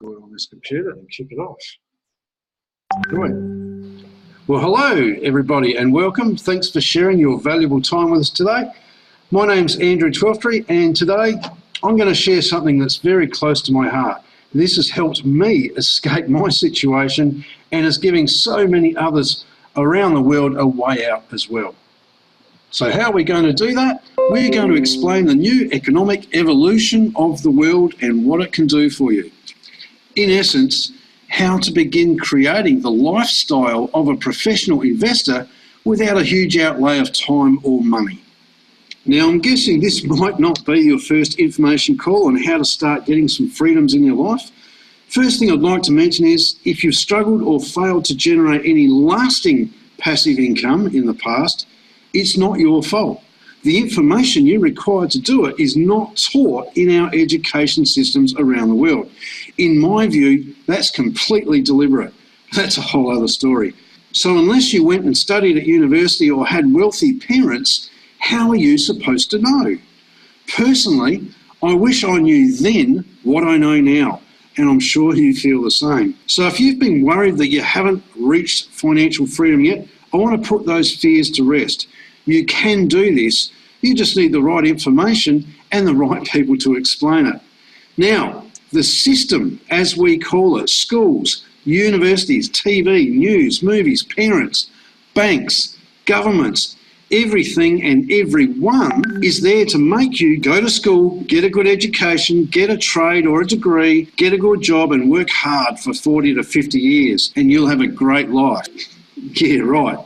do it on this computer and kick it off. Right. Well, hello everybody and welcome. Thanks for sharing your valuable time with us today. My name's Andrew Twelftree and today I'm going to share something that's very close to my heart. This has helped me escape my situation and is giving so many others around the world a way out as well. So how are we going to do that? We're going to explain the new economic evolution of the world and what it can do for you. In essence, how to begin creating the lifestyle of a professional investor without a huge outlay of time or money. Now, I'm guessing this might not be your first information call on how to start getting some freedoms in your life. First thing I'd like to mention is if you've struggled or failed to generate any lasting passive income in the past, it's not your fault. The information you require to do it is not taught in our education systems around the world. In my view, that's completely deliberate. That's a whole other story. So unless you went and studied at university or had wealthy parents, how are you supposed to know? Personally, I wish I knew then what I know now, and I'm sure you feel the same. So if you've been worried that you haven't reached financial freedom yet, I want to put those fears to rest. You can do this. You just need the right information and the right people to explain it. Now, the system, as we call it, schools, universities, TV, news, movies, parents, banks, governments, everything and everyone is there to make you go to school, get a good education, get a trade or a degree, get a good job and work hard for 40 to 50 years and you'll have a great life. Yeah, right.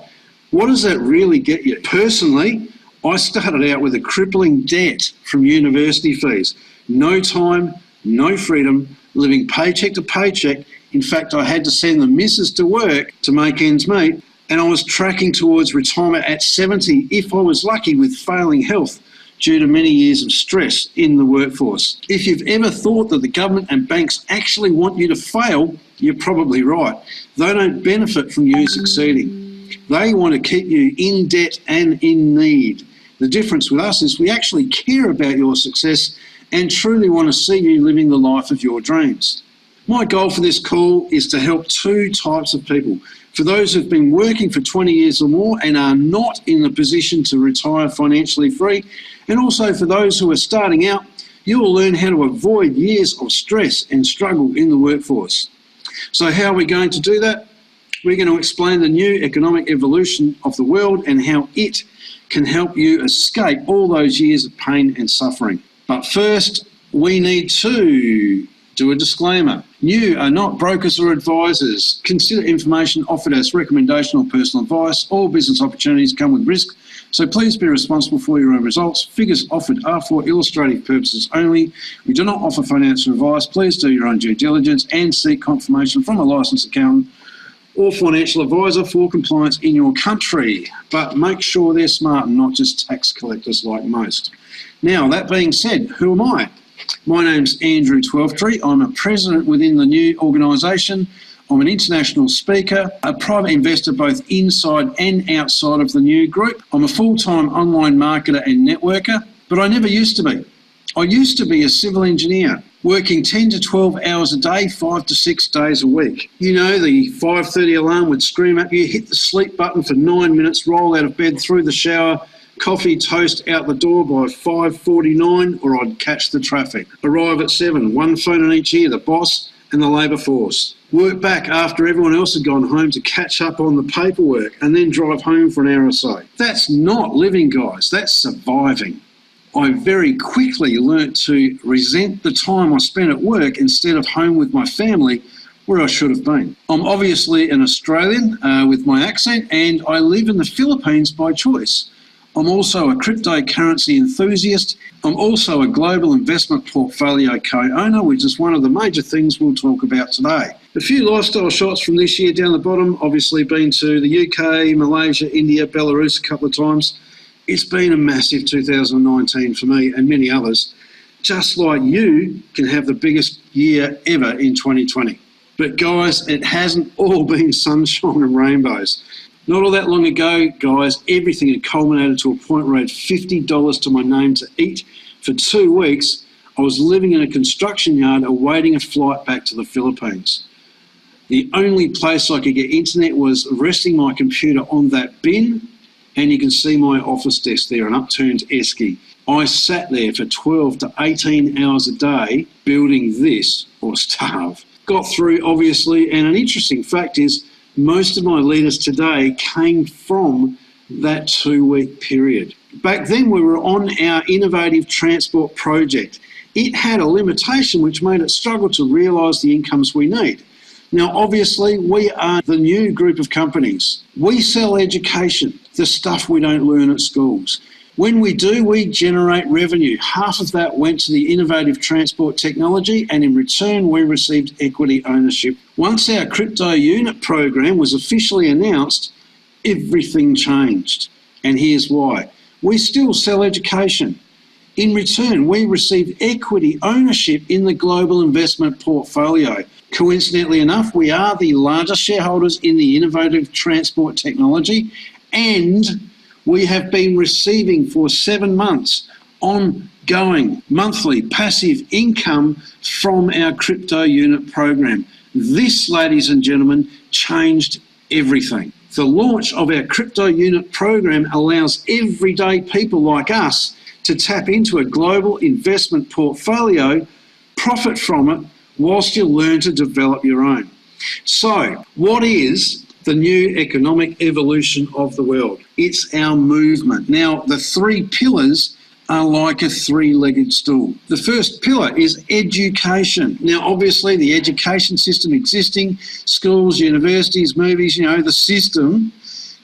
What does that really get you? Personally, I started out with a crippling debt from university fees. No time, no freedom, living paycheck to paycheck. In fact, I had to send the missus to work to make ends meet, and I was tracking towards retirement at 70 if I was lucky with failing health due to many years of stress in the workforce. If you've ever thought that the government and banks actually want you to fail, you're probably right. They don't benefit from you succeeding. They want to keep you in debt and in need. The difference with us is we actually care about your success and truly want to see you living the life of your dreams. My goal for this call is to help two types of people. For those who've been working for 20 years or more and are not in the position to retire financially free, and also for those who are starting out, you will learn how to avoid years of stress and struggle in the workforce. So how are we going to do that? We're going to explain the new economic evolution of the world and how it can help you escape all those years of pain and suffering. But first, we need to do a disclaimer. NEEW are not brokers or advisors. Consider information offered as recommendation or personal advice. All business opportunities come with risk, so please be responsible for your own results. Figures offered are for illustrative purposes only. We do not offer financial advice. Please do your own due diligence and seek confirmation from a licensed accountant or financial advisor for compliance in your country. But make sure they're smart and not just tax collectors like most. Now, that being said, who am I? My name's Andrew Twelftree. I'm a president within the NEEW organisation. I'm an international speaker, a private investor both inside and outside of the NEEW group. I'm a full-time online marketer and networker, but I never used to be. I used to be a civil engineer, working 10 to 12 hours a day, 5 to 6 days a week. You know, the 5:30 alarm would scream at you, hit the sleep button for 9 minutes, roll out of bed, through the shower, coffee, toast, out the door by 5:49, or I'd catch the traffic. Arrive at 7, one phone in each ear, the boss and the labour force. Work back after everyone else had gone home to catch up on the paperwork and then drive home for an hour or so. That's not living, guys, that's surviving. I very quickly learnt to resent the time I spent at work instead of home with my family where I should have been. I'm obviously an Australian with my accent, and I live in the Philippines by choice. I'm also a cryptocurrency enthusiast. I'm also a global investment portfolio co-owner, which is one of the major things we'll talk about today. A few lifestyle shots from this year down the bottom. Obviously been to the UK, Malaysia, India, Belarus a couple of times. It's been a massive 2019 for me and many others, just like you can have the biggest year ever in 2020. But guys, it hasn't all been sunshine and rainbows. Not all that long ago, guys, everything had culminated to a point where I had $50 to my name to eat for 2 weeks I was living in a construction yard awaiting a flight back to the Philippines. The only place I could get internet was resting my computer on that bin, and you can see my office desk there, an upturned esky. I sat there for 12 to 18 hours a day building this, or starve. Got through, obviously, and an interesting fact is most of my leaders today came from that 2-week period. Back then we were on our innovative transport project. It had a limitation which made it struggle to realise the incomes we need. Now, obviously, we are the new group of companies. We sell education, the stuff we don't learn at schools. When we do, we generate revenue. Half of that went to the innovative transport technology, and in return, we received equity ownership. Once our crypto unit program was officially announced, everything changed. And here's why. We still sell education. In return, we receive equity ownership in the global investment portfolio. Coincidentally enough, we are the largest shareholders in the innovative transport technology, and we have been receiving for 7 months ongoing monthly passive income from our crypto unit program. This, ladies and gentlemen, changed everything. The launch of our crypto unit program allows everyday people like us to tap into a global investment portfolio, profit from it, whilst you learn to develop your own. So, what is the new economic evolution of the world? It's our movement. Now, the 3 pillars are like a 3-legged stool. The first pillar is education. Now, obviously, the education system existing, schools, universities, movies, the system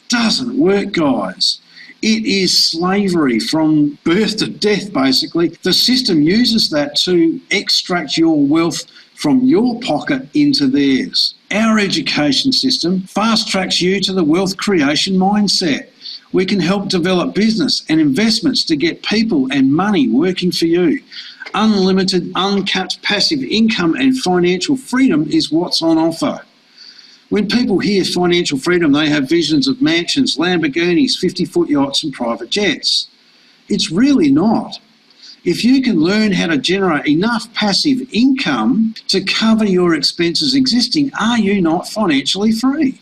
doesn't work, guys. It is slavery from birth to death, basically. The system uses that to extract your wealth from your pocket into theirs. Our education system fast-tracks you to the wealth creation mindset. We can help develop business and investments to get people and money working for you. Unlimited, uncapped passive income and financial freedom is what's on offer. When people hear financial freedom, they have visions of mansions, Lamborghinis, 50-foot yachts and private jets. It's really not. If you can learn how to generate enough passive income to cover your expenses existing, are you not financially free?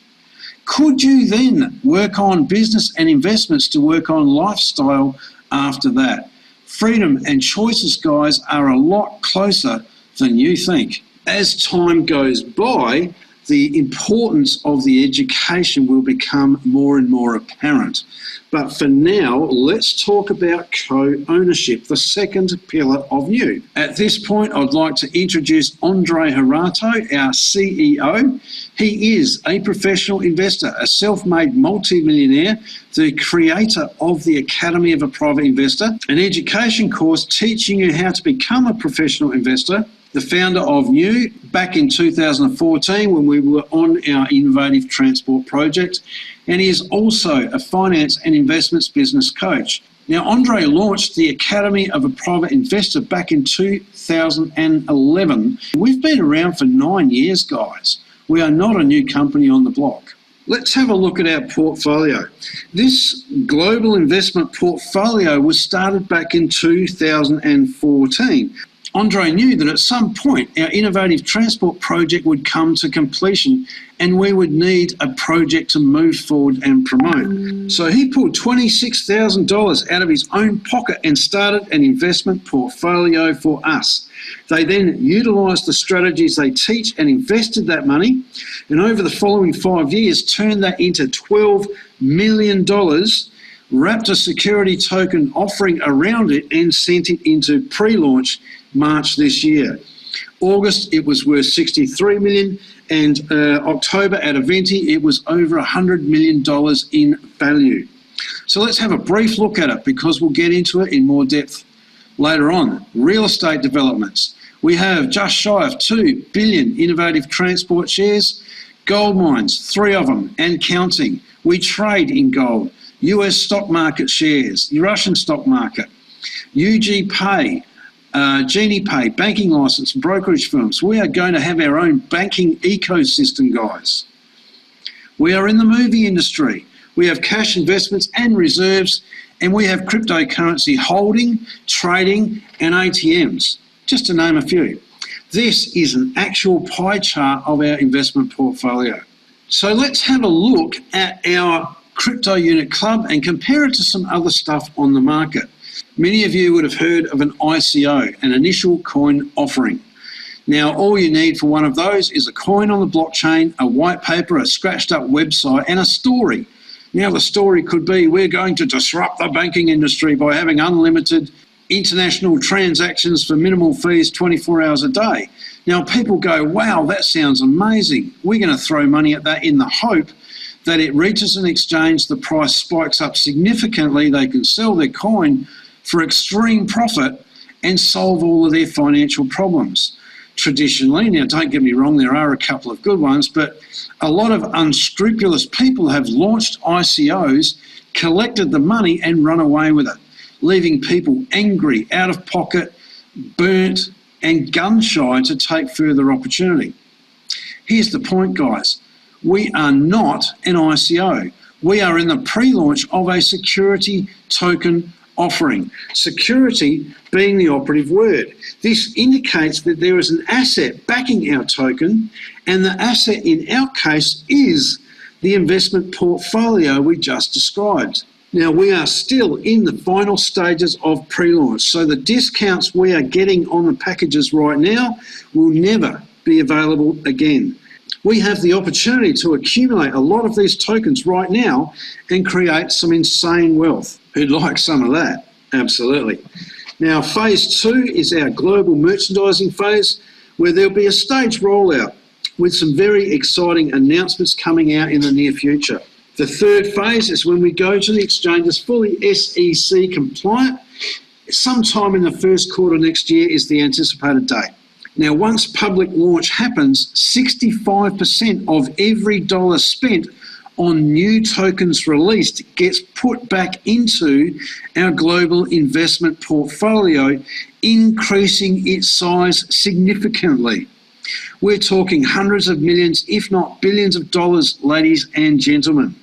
Could you then work on business and investments to work on lifestyle after that? Freedom and choices, guys, are a lot closer than you think. As time goes by, the importance of the education will become more and more apparent. But for now, let's talk about co-ownership, the second pillar of NEEW. At this point, I'd like to introduce Andre Harato, our CEO. He is a professional investor, a self-made multi-millionaire, the creator of the Academy of a Private Investor, an education course teaching you how to become a professional investor, the founder of NEEW back in 2014 when we were on our innovative transport project, and he is also a finance and investments business coach. Now, Andre launched the Academy of a Private Investor back in 2011. We've been around for 9 years, guys. We are not a new company on the block. Let's have a look at our portfolio. This global investment portfolio was started back in 2014. Andre knew that at some point our innovative transport project would come to completion and we would need a project to move forward and promote. So he pulled $26,000 out of his own pocket and started an investment portfolio for us. They then utilised the strategies they teach and invested that money, and over the following 5 years turned that into $12 million, wrapped a security token offering around it and sent it into pre-launch March this year. August, it was worth $63 million, and October at Eventi, it was over $100 million in value. So let's have a brief look at it because we'll get into it in more depth later on. Real estate developments. We have just shy of 2 billion innovative transport shares, gold mines, 3 of them and counting. We trade in gold, US stock market shares, the Russian stock market, UG Pay, Genie Pay, banking license, brokerage firms. We are going to have our own banking ecosystem, guys. We are in the movie industry. We have cash investments and reserves, and we have cryptocurrency holding, trading, and ATMs. just to name a few. This is an actual pie chart of our investment portfolio. So let's have a look at our crypto unit club and compare it to some other stuff on the market. Many of you would have heard of an ICO, an initial coin offering. Now, all you need for one of those is a coin on the blockchain, a white paper, a scratched up website, and a story. Now, the story could be, we're going to disrupt the banking industry by having unlimited international transactions for minimal fees 24 hours a day. Now, people go, wow, that sounds amazing. We're going to throw money at that in the hope that it reaches an exchange, the price spikes up significantly, they can sell their coin for extreme profit and solve all of their financial problems. Traditionally, now don't get me wrong, there are a couple of good ones, but a lot of unscrupulous people have launched ICOs, collected the money and run away with it, leaving people angry, out of pocket, burnt and gun shy to take further opportunity. Here's the point, guys. We are not an ICO. We are in the pre-launch of a security token offering. Security being the operative word. This indicates that there is an asset backing our token, and the asset in our case is the investment portfolio we just described. Now, we are still in the final stages of pre-launch, so the discounts we are getting on the packages right now will never be available again. We have the opportunity to accumulate a lot of these tokens right now and create some insane wealth. Who'd like some of that? Absolutely. Now, phase 2 is our global merchandising phase, where there'll be a staged rollout with some very exciting announcements coming out in the near future. The third phase is when we go to the exchanges fully SEC compliant. Sometime in the first quarter next year is the anticipated date. Now, once public launch happens, 65% of every dollar spent on new tokens released gets put back into our global investment portfolio, increasing its size significantly. We're talking hundreds of millions, if not billions of dollars, ladies and gentlemen.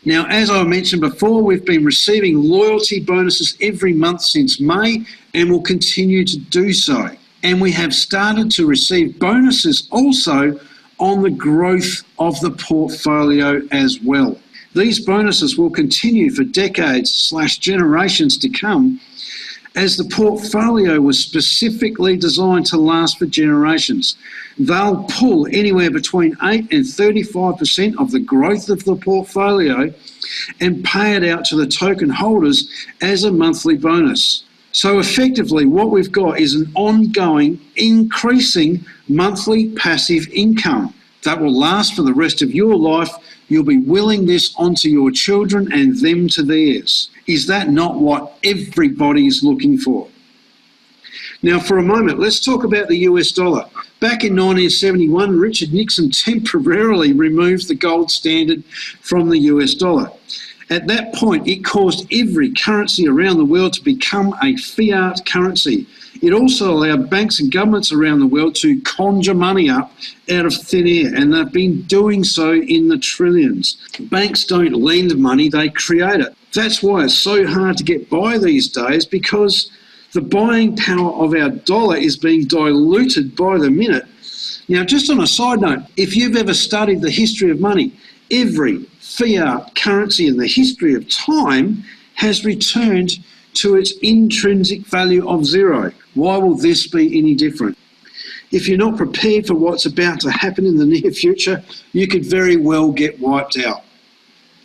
Now, as I mentioned before, we've been receiving loyalty bonuses every month since May and will continue to do so. And we have started to receive bonuses also on the growth of the portfolio as well. These bonuses will continue for decades/generations to come, as the portfolio was specifically designed to last for generations. They'll pull anywhere between 8 and 35% of the growth of the portfolio and pay it out to the token holders as a monthly bonus. So effectively, what we've got is an ongoing, increasing monthly passive income that will last for the rest of your life. You'll be willing this onto your children and them to theirs. Is that not what everybody is looking for? Now, for a moment, let's talk about the US dollar. Back in 1971, Richard Nixon temporarily removed the gold standard from the US dollar. At that point, it caused every currency around the world to become a fiat currency. It also allowed banks and governments around the world to conjure money up out of thin air, and they've been doing so in the trillions. Banks don't lend money, they create it. That's why it's so hard to get by these days, because the buying power of our dollar is being diluted by the minute. Now, just on a side note, if you've ever studied the history of money, every fiat currency in the history of time has returned to its intrinsic value of zero. Why will this be any different? If you're not prepared for what's about to happen in the near future, you could very well get wiped out.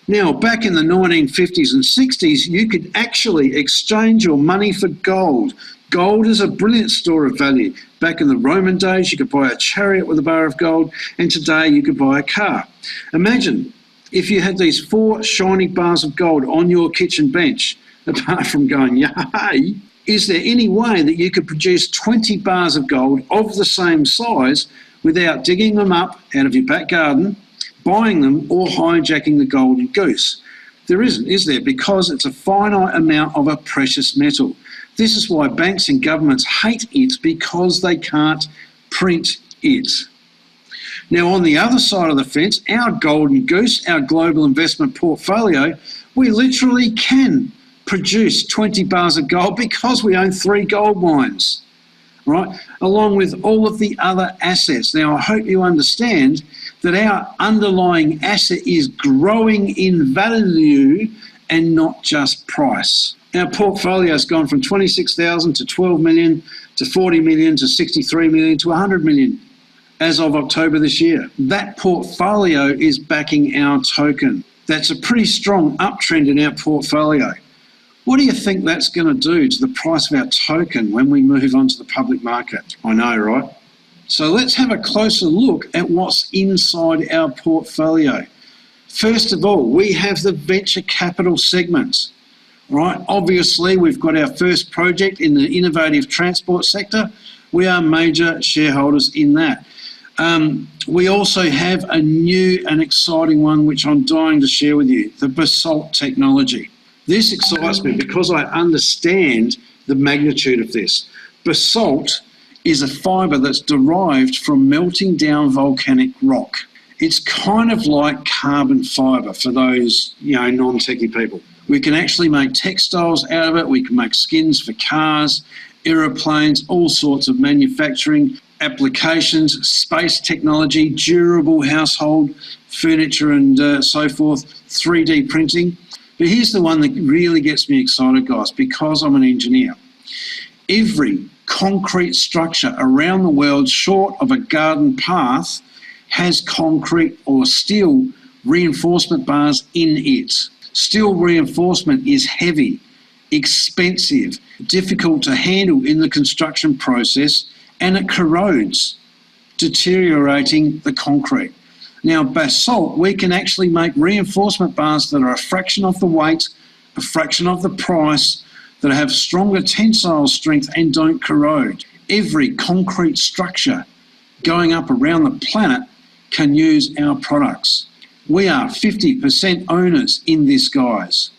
Now, back in the 1950s and 60s, you could actually exchange your money for gold. Gold is a brilliant store of value. Back in the Roman days, you could buy a chariot with a bar of gold, and today you could buy a car. Imagine if you had these 4 shiny bars of gold on your kitchen bench. Apart from going, yay, is there any way that you could produce 20 bars of gold of the same size without digging them up out of your back garden, buying them, or hijacking the golden goose? There isn't, is there? Because it's a finite amount of a precious metal. This is why banks and governments hate it, because they can't print it. Now, on the other side of the fence, our golden goose, our global investment portfolio, we literally can produce 20 bars of gold because we own 3 gold mines. right, along with all of the other assets. Now, I hope you understand that our underlying asset is growing in value and not just price. Our portfolio has gone from 26,000 to 12 million to 40 million to 63 million to 100 million as of October this year. That portfolio is backing our token. That's a pretty strong uptrend in our portfolio. What do you think that's going to do to the price of our token when we move on to the public market? I know, right? So let's have a closer look at what's inside our portfolio. First of all, we have the venture capital segment, right? Obviously, we've got our first project in the innovative transport sector. We are major shareholders in that. We also have a new and exciting one, which I'm dying to share with you, the basalt technology. This excites me because I understand the magnitude of this. Basalt is a fibre that's derived from melting down volcanic rock. It's kind of like carbon fibre for those, non-techie people. We can actually make textiles out of it. We can make skins for cars, aeroplanes, all sorts of manufacturing applications, space technology, durable household furniture and so forth, 3D printing. But here's the one that really gets me excited, guys, because I'm an engineer. Every concrete structure around the world short of a garden path has concrete or steel reinforcement bars in it. Steel reinforcement is heavy, expensive, difficult to handle in the construction process, and it corrodes, deteriorating the concrete. Now, basalt, we can actually make reinforcement bars that are a fraction of the weight, a fraction of the price, that have stronger tensile strength and don't corrode. Every concrete structure going up around the planet can use our products. We are 50% owners in this, guys.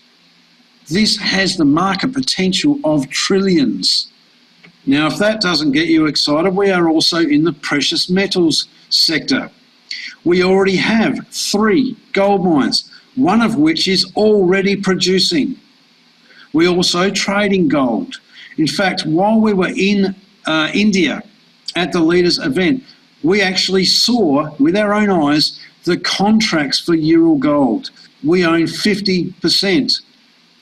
This has the market potential of trillions. Now, if that doesn't get you excited, we are also in the precious metals sector. We already have 3 gold mines, one of which is already producing. We also trade in gold. In fact, while we were in India at the leaders event, we actually saw with our own eyes the contracts for Ural Gold. We own 50%.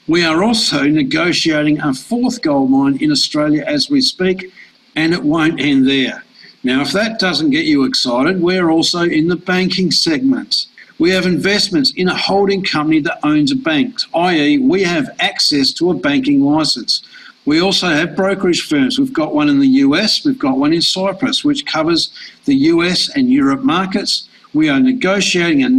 We are also negotiating a 4th gold mine in Australia as we speak, and it won't end there. Now, if that doesn't get you excited, we're also in the banking segment. We have investments in a holding company that owns a bank, i.e. we have access to a banking license. We also have brokerage firms. We've got one in the US, we've got one in Cyprus, which covers the US and Europe markets. We are negotiating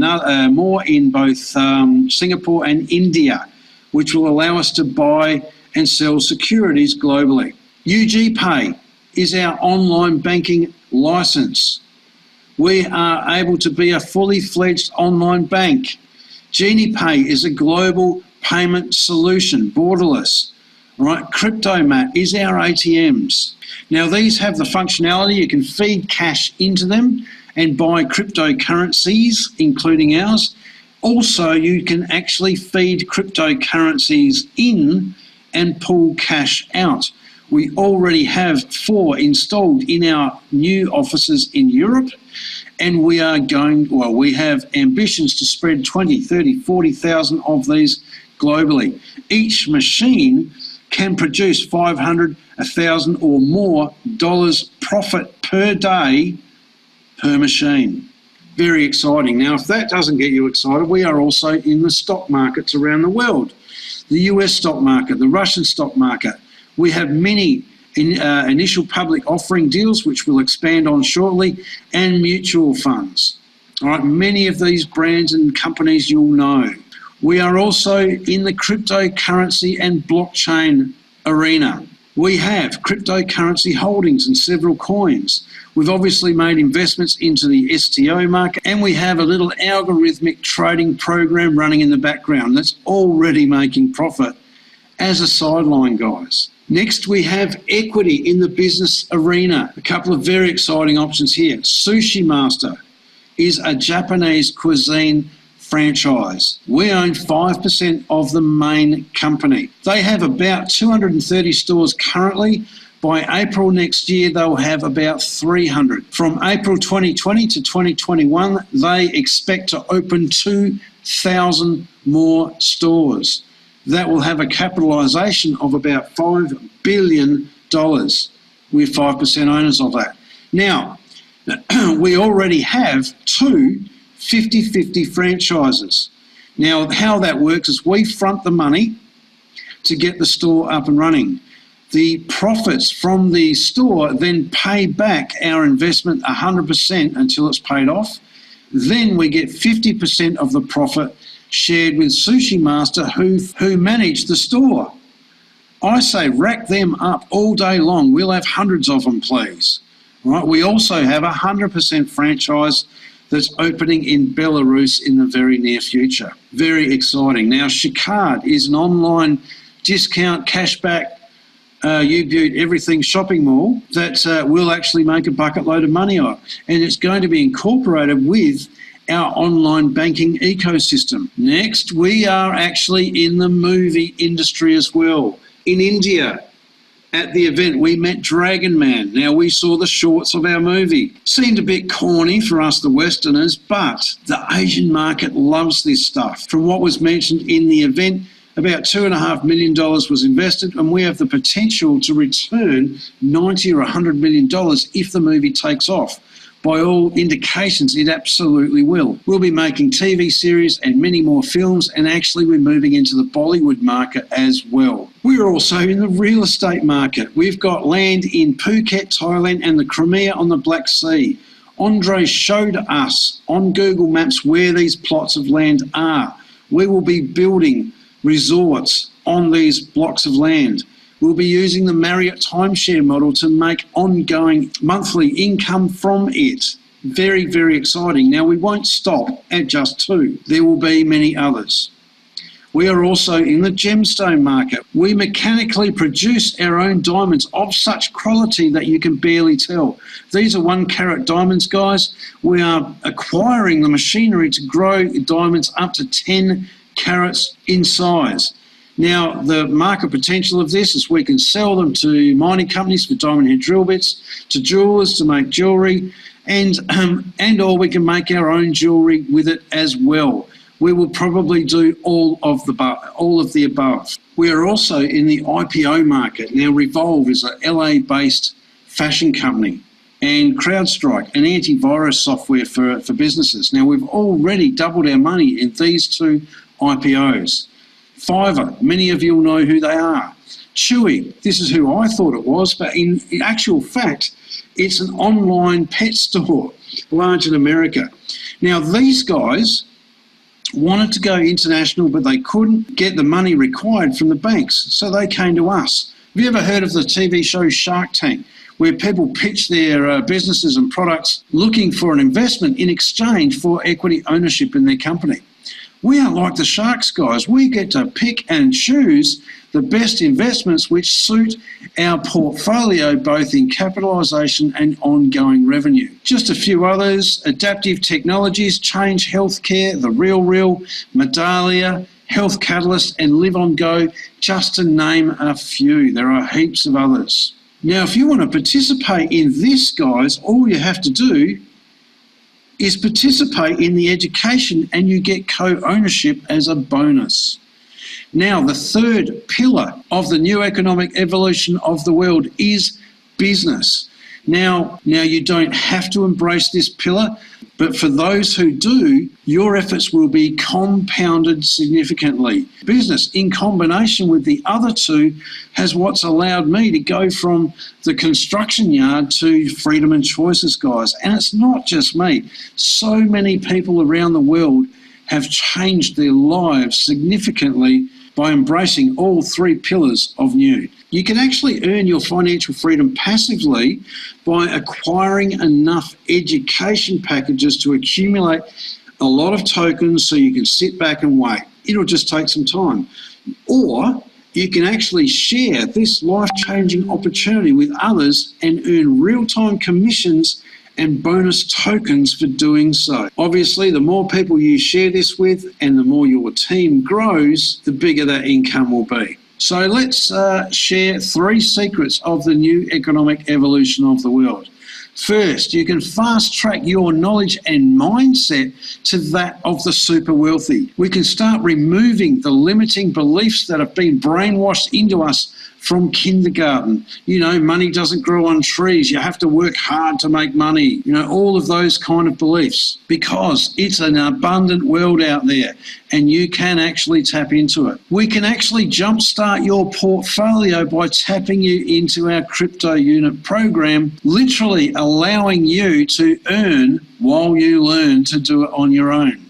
more in both Singapore and India, which will allow us to buy and sell securities globally. UGPay is our online banking license. We are able to be a fully fledged online bank. GeniePay is a global payment solution, borderless. Right? CryptoMat is our ATMs. Now, these have the functionality. You can feed cash into them and buy cryptocurrencies, including ours. Also, you can actually feed cryptocurrencies in and pull cash out. We already have 4 installed in our new offices in Europe, and we have ambitions to spread 20, 30, 40,000 of these globally. Each machine can produce $500, $1,000 or more dollars profit per day per machine. Very exciting. Now, if that doesn't get you excited, we are also in the stock markets around the world. The US stock market, the Russian stock market. We have many initial public offering deals, which we'll expand on shortly, and mutual funds. All right, many of these brands and companies you'll know. We are also in the cryptocurrency and blockchain arena. We have cryptocurrency holdings in several coins. We've obviously made investments into the STO market, and we have a little algorithmic trading program running in the background that's already making profit as a sideline, guys. Next, we have equity in the business arena. A couple of very exciting options here. Sushi Master is a Japanese cuisine franchise. We own 5% of the main company. They have about 230 stores currently, By April next year, they'll have about 300. From April 2020 to 2021, they expect to open 2,000 more stores. That will have a capitalisation of about $5 billion. We're 5% owners of that. Now, we already have two 50-50 franchises. Now, how that works is we front the money to get the store up and running. The profits from the store then pay back our investment 100% until it's paid off. Then we get 50% of the profit shared with Sushi Master who manage the store. I say rack them up all day long. We'll have hundreds of them, please. Right? We also have a 100% franchise that's opening in Belarus in the very near future. Very exciting. Now, Shikard is an online discount, cashback, you viewed everything shopping mall that will actually make a bucket load of money on. And it's going to be incorporated with our online banking ecosystem. Next, we are actually in the movie industry as well. In India, at the event, we met Dragon Man. Now, we saw the shorts of our movie. Seemed a bit corny for us, the Westerners, but the Asian market loves this stuff. From what was mentioned in the event, about $2.5 million was invested, and we have the potential to return $90 or $100 million if the movie takes off. By all indications, it absolutely will. We'll be making TV series and many more films, and actually we're moving into the Bollywood market as well. We're also in the real estate market. We've got land in Phuket, Thailand, and the Crimea on the Black Sea. Andre showed us on Google Maps where these plots of land are. We will be building resorts on these blocks of land. We'll be using the Marriott timeshare model to make ongoing monthly income from it. Very, very exciting. Now, we won't stop at just two. There will be many others. We are also in the gemstone market. We mechanically produce our own diamonds of such quality that you can barely tell. These are 1 carat diamonds, guys. We are acquiring the machinery to grow diamonds up to 10 carats in size. Now, the market potential of this is we can sell them to mining companies for diamond head drill bits, to jewellers to make jewellery, and or we can make our own jewellery with it as well. We will probably do all of the above. We are also in the IPO market. Now, Revolve is a LA-based fashion company, and CrowdStrike, an antivirus software for businesses. Now, we've already doubled our money in these two IPOs. Fiverr, many of you will know who they are. Chewy, this is who I thought it was, but in actual fact, it's an online pet store, large in America. Now, these guys wanted to go international, but they couldn't get the money required from the banks, so they came to us. Have you ever heard of the TV show Shark Tank, where people pitch their businesses and products looking for an investment in exchange for equity ownership in their company? We are like the sharks, guys. We get to pick and choose the best investments which suit our portfolio, both in capitalisation and ongoing revenue. Just a few others: Adaptive Technologies, Change Healthcare, The Real, Medallia, Health Catalyst, and Live On Go, just to name a few. There are heaps of others. Now, if you want to participate in this, guys, all you have to do is participate in the education, and you get co-ownership as a bonus. Now, the third pillar of the new economic evolution of the world is business. Now you don't have to embrace this pillar, but for those who do, your efforts will be compounded significantly. Business, in combination with the other two, has what's allowed me to go from the construction yard to freedom and choices, guys. And it's not just me. So many people around the world have changed their lives significantly by embracing all three pillars of NEEW. You can actually earn your financial freedom passively by acquiring enough education packages to accumulate a lot of tokens so you can sit back and wait. It'll just take some time. Or you can actually share this life-changing opportunity with others and earn real-time commissions and bonus tokens for doing so. Obviously, the more people you share this with and the more your team grows, the bigger that income will be. So let's share 3 secrets of the new economic evolution of the world. First, you can fast track your knowledge and mindset to that of the super wealthy. We can start removing the limiting beliefs that have been brainwashed into us from kindergarten. You know, money doesn't grow on trees. You have to work hard to make money. You know, all of those kind of beliefs, because it's an abundant world out there and you can actually tap into it. We can actually jumpstart your portfolio by tapping you into our crypto unit program, literally allowing you to earn while you learn to do it on your own.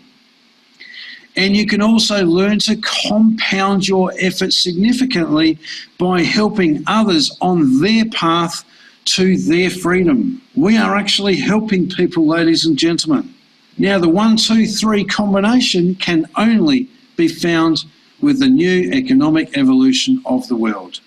And you can also learn to compound your efforts significantly by helping others on their path to their freedom. We are actually helping people, ladies and gentlemen. Now, the 1, 2, 3 combination can only be found with the new economic evolution of the world.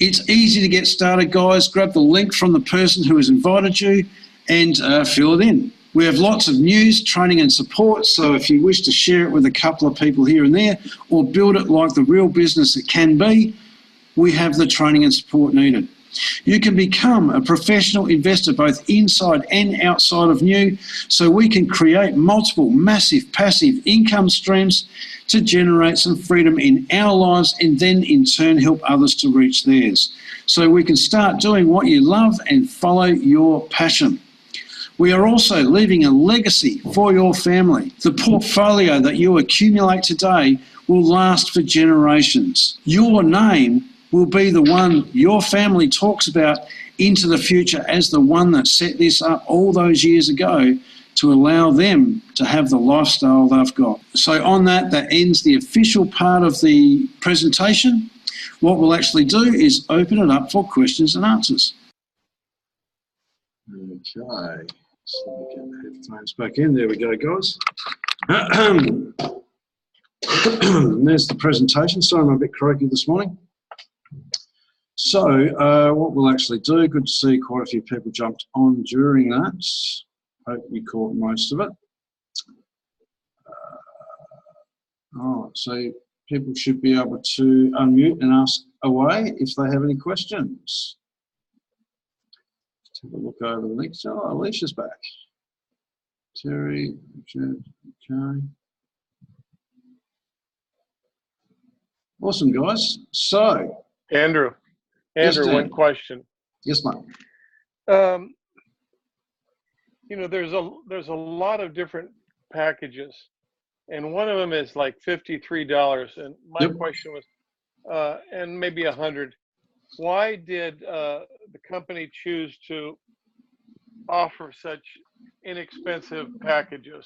It's easy to get started, guys. Grab the link from the person who has invited you and fill it in. We have lots of news, training and support, so if you wish to share it with a couple of people here and there or build it like the real business it can be, we have the training and support needed. You can become a professional investor both inside and outside of NEW, so we can create multiple massive passive income streams to generate some freedom in our lives and then in turn help others to reach theirs. So we can start doing what you love and follow your passion. We are also leaving a legacy for your family. The portfolio that you accumulate today will last for generations. Your name will be the one your family talks about into the future as the one that set this up all those years ago to allow them to have the lifestyle they've got. So on that ends the official part of the presentation. What we'll actually do is open it up for questions and answers. Okay. So we get the headphones back in. There we go, guys. There's the presentation. Sorry, I'm a bit croaky this morning. So what we'll actually do, good to see quite a few people jumped on during that. Hope you caught most of it. All right, so people should be able to unmute and ask away if they have any questions. Have a look over the links. Oh, Alicia's back. Terry, Richard, okay. Awesome, guys. So, Andrew, yes, one question. Yes, mate. You know, there's a lot of different packages, and one of them is like $53. And my question was, and maybe 100. Why did the company choose to offer such inexpensive packages?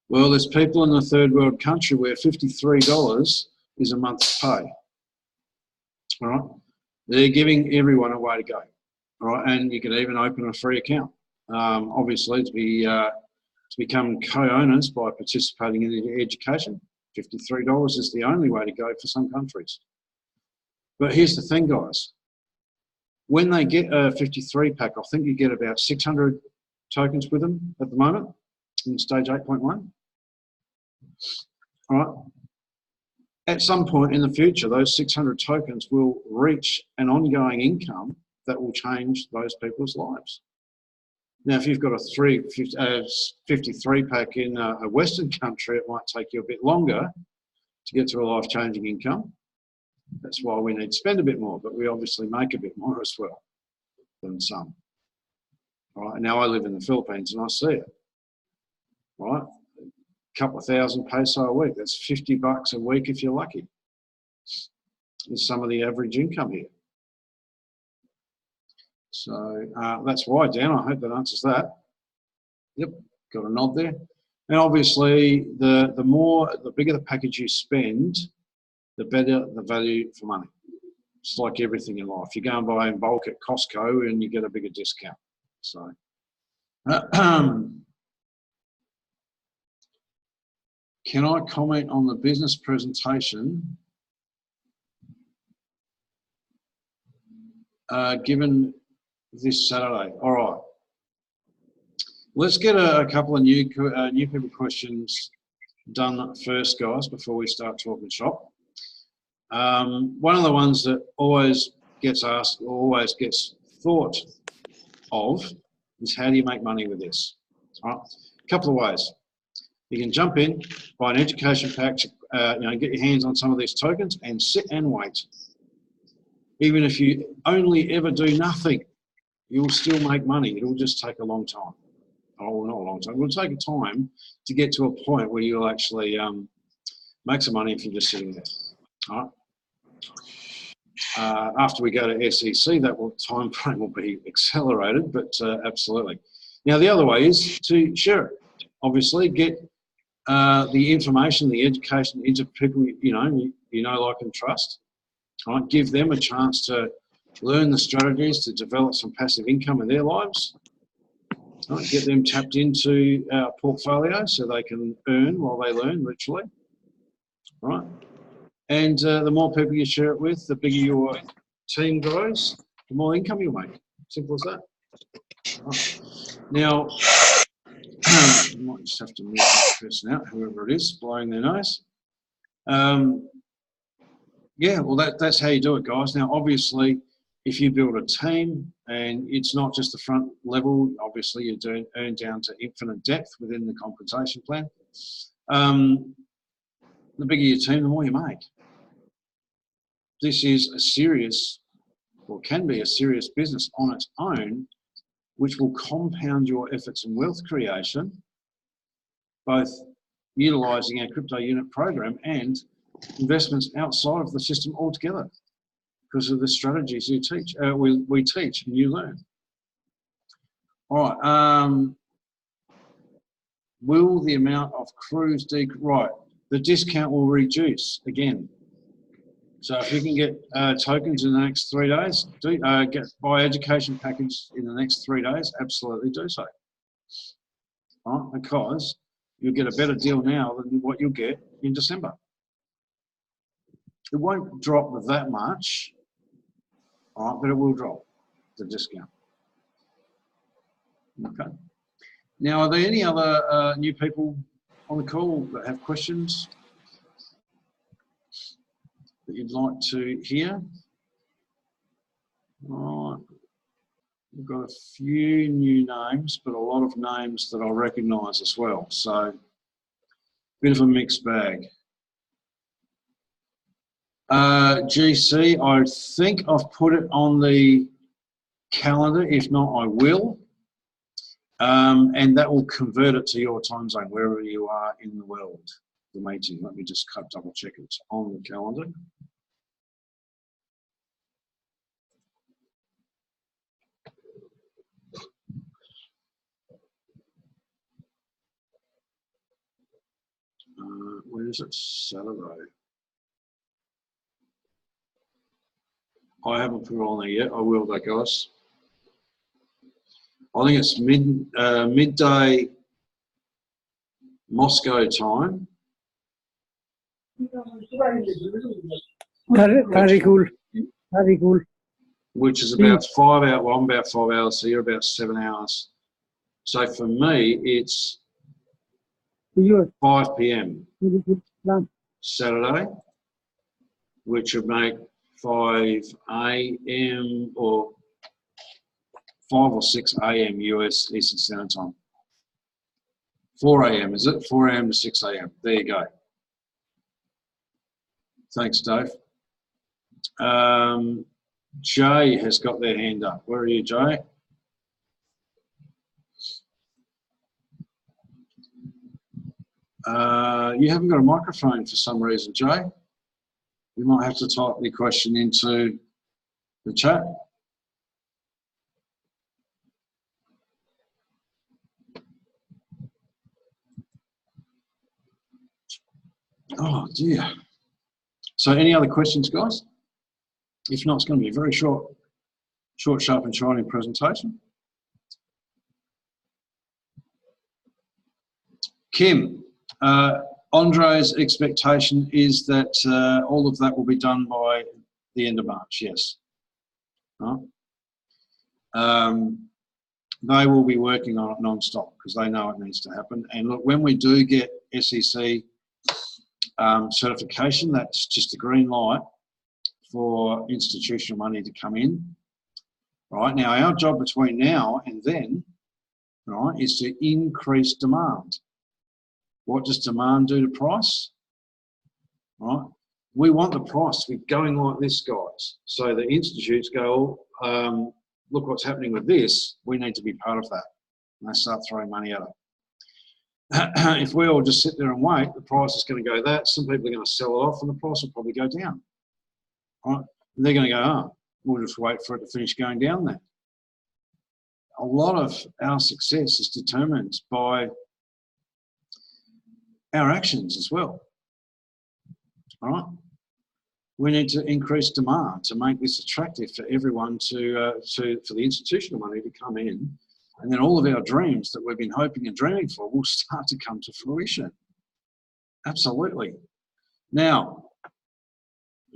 Well, there's people in the third world country where $53 is a month's pay. All right, they're giving everyone a way to go. All right, and you can even open a free account. Obviously, to become co-owners by participating in the education, $53 is the only way to go for some countries. But here's the thing, guys. When they get a 53 pack, I think you get about 600 tokens with them at the moment in stage 8.1. All right. At some point in the future, those 600 tokens will reach an ongoing income that will change those people's lives. Now, if you've got a 53 pack in a Western country, it might take you a bit longer to get to a life-changing income. That's why we need to spend a bit more, but we obviously make a bit more as well than some. All right, now I live in the Philippines and I see it. All right, a couple of thousand peso a week, that's $50 a week if you're lucky. Is some of the average income here. So that's why, Dan, I hope that answers that. Yep, got a nod there. And obviously, the bigger the package you spend, the better the value for money. It's like everything in life. You go and buy in bulk at Costco and you get a bigger discount. So, can I comment on the business presentation given this Saturday? All right. Let's get a couple of new people questions done first, guys, before we start talking shop. One of the ones that always gets asked, or always gets thought of, is how do you make money with this? All right. A couple of ways. You can jump in, buy an education pack, get your hands on some of these tokens and sit and wait. Even if you only ever do nothing, you'll still make money. It'll just take a long time. Oh, not a long time. It'll take a time to get to a point where you'll actually make some money if you're just sitting there. All right. After we go to SEC, that time frame will be accelerated, but absolutely. Now, the other way is to share it. Obviously, get the information, the education into people you know, like and trust. Right? Give them a chance to learn the strategies to develop some passive income in their lives. Right? Get them tapped into our portfolio so they can earn while they learn, literally. Right? And the more people you share it with, the bigger your team grows, the more income you'll make. Simple as that. Right. Now, I might just have to move that person out, whoever it is, blowing their nose. Yeah, well, that's how you do it, guys. Now, obviously, if you build a team and it's not just the front level, obviously you earn down to infinite depth within the compensation plan. The bigger your team, the more you make. This is a serious, or can be a serious business on its own, which will compound your efforts in wealth creation, both utilising our crypto unit program and investments outside of the system altogether, because of the strategies you teach, we teach and you learn. All right. Will the amount of CRUs decrease? Right. The discount will reduce again. So if you can get tokens in the next 3 days, buy education package in the next 3 days, absolutely do so. All right, because you'll get a better deal now than what you'll get in December. It won't drop that much, all right, but it will drop the discount. Okay. Now, are there any other new people on the call that have questions that you'd like to hear? All right. We've got a few new names, but a lot of names that I recognise as well. So, bit of a mixed bag. GC, I think I've put it on the calendar. If not, I will. And that will convert it to your time zone, wherever you are in the world, the meeting. Let me just double check it's on the calendar. Where is it? Saturday. I haven't put it on there yet. I will, though, guys. I think it's midday Moscow time. Very cool. Very cool. Which is about 5 hours. Well, I'm about 5 hours, so you're about 7 hours. So for me, it's 5 p.m. Saturday, which would make 5 a.m. or 5 or 6 a.m. US Eastern Standard Time. 4 a.m. is it? 4 a.m. to 6 a.m. There you go. Thanks, Dave. Jay has got their hand up. Where are you, Jay? You haven't got a microphone for some reason, Jay. You might have to type your question into the chat. Oh dear. So any other questions, guys? If not, it's going to be a very short, sharp and shiny presentation. Kim, Andre's expectation is that all of that will be done by the end of March, yes. They will be working on it non-stop because they know it needs to happen. And look, when we do get SEC certification, that's just a green light. for institutional money to come in. Right, now our job between now and then, right, is to increase demand. What does demand do to price? Right, we want the price to be going like this, guys. So the institutes go, look what's happening with this, we need to be part of that. And they start throwing money at it. If we all just sit there and wait, the price is going to go that. Some people are going to sell it off and the price will probably go down. Right? And they're going to go, oh, we'll just wait for it to finish going down there. A lot of our success is determined by our actions as well. All right? We need to increase demand to make this attractive for everyone for the institutional money to come in. And then all of our dreams that we've been hoping and dreaming for will start to come to fruition. Absolutely. Now,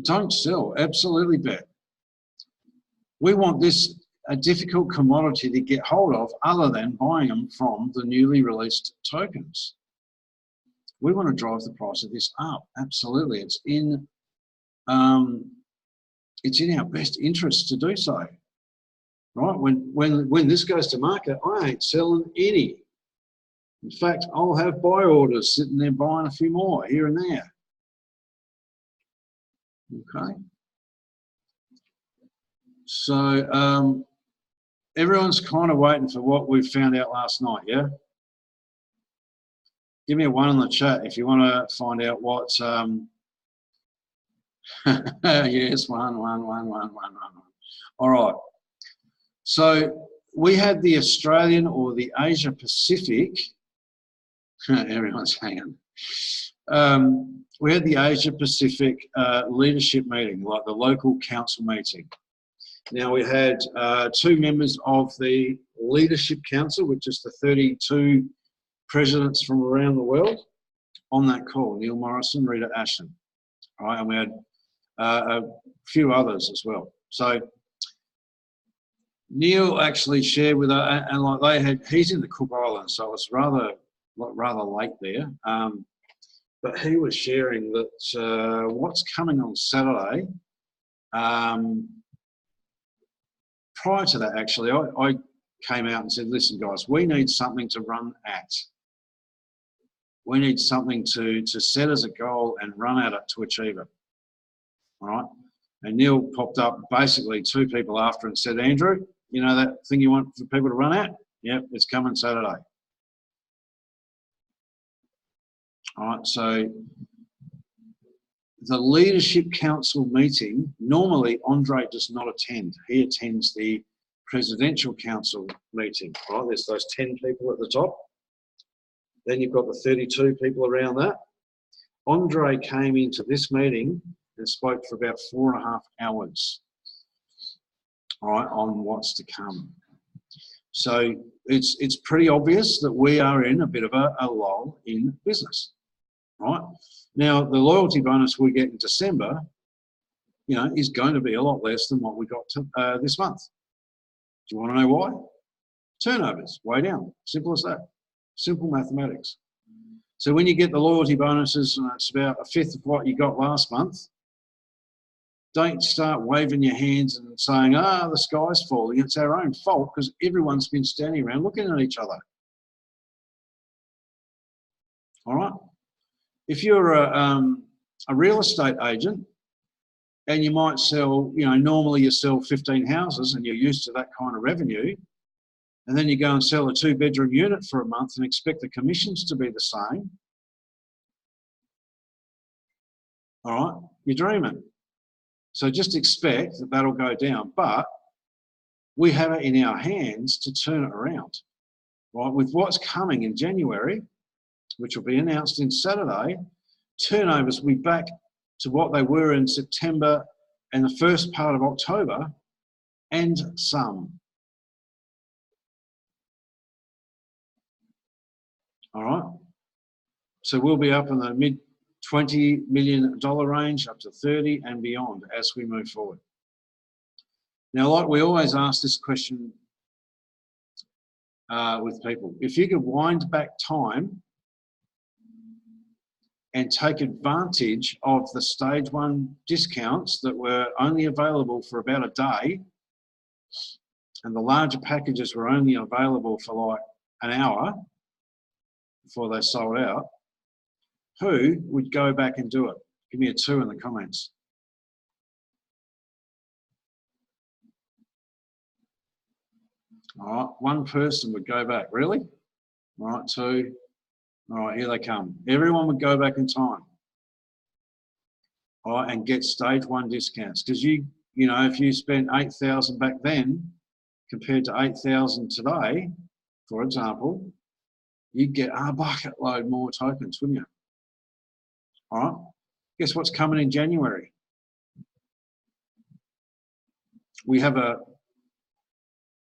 don't sell, absolutely bet. We want this a difficult commodity to get hold of other than buying them from the newly released tokens. We want to drive the price of this up, absolutely. It's in our best interest to do so. Right, when this goes to market, I ain't selling any. In fact, I'll have buy orders sitting there buying a few more here and there. Okay. So everyone's kind of waiting for what we found out last night, yeah? Give me a 1 in the chat if you want to find out what. Yes, one. All right. So we had the Australian or the Asia Pacific, everyone's hanging. We had the Asia Pacific leadership meeting, like the local council meeting. Now we had 2 members of the leadership council, which is the 32 presidents from around the world, on that call, Neil Morrison, Rita Ashton. All right, and we had a few others as well. So Neil actually shared with us, and like he's in the Cook Islands, so it's rather late there. But he was sharing that what's coming on Saturday. Prior to that, actually, I came out and said, "Listen, guys, we need something to run at. We need something to set as a goal and run at it to achieve it." All right. And Neil popped up basically 2 people after and said, "Andrew, you know that thing you want for people to run at? Yep, it's coming Saturday." All right, so the Leadership Council meeting, normally Andre does not attend. He attends the Presidential Council meeting, right? There's those 10 people at the top. Then you've got the 32 people around that. Andre came into this meeting and spoke for about 4.5 hours. All right, on what's to come. So it's pretty obvious that we are in a bit of a lull in business, right? Now, the loyalty bonus we get in December, you know, is going to be a lot less than what we got this month. Do you want to know why? Turnovers, way down, simple as that. Simple mathematics. So when you get the loyalty bonuses and it's about 1/5 of what you got last month, don't start waving your hands and saying, the sky's falling. It's our own fault because everyone's been standing around looking at each other. All right? If you're a real estate agent and you might sell, you know, normally you sell 15 houses and you're used to that kind of revenue, and then you go and sell a 2-bedroom unit for a month and expect the commissions to be the same, all right, you're dreaming. So just expect that that'll go down, but we have it in our hands to turn it around. Right? With what's coming in January, which will be announced in Saturday, turnovers will be back to what they were in September and the first part of October, and some. All right? So we'll be up in the mid-$20 million range, up to 30 and beyond as we move forward. Now, like we always ask this question with people, if you could wind back time and take advantage of the stage 1 discounts that were only available for about a day, and the larger packages were only available for like an hour before they sold out, who would go back and do it? Give me a 2 in the comments. All right, 1 person would go back. Really? All right, 2. All right, here they come. Everyone would go back in time. All right, and get stage 1 discounts. Because you know, if you spent 8,000 back then compared to 8,000 today, for example, you'd get a bucket load more tokens, wouldn't you? All right, guess what's coming in January? We have a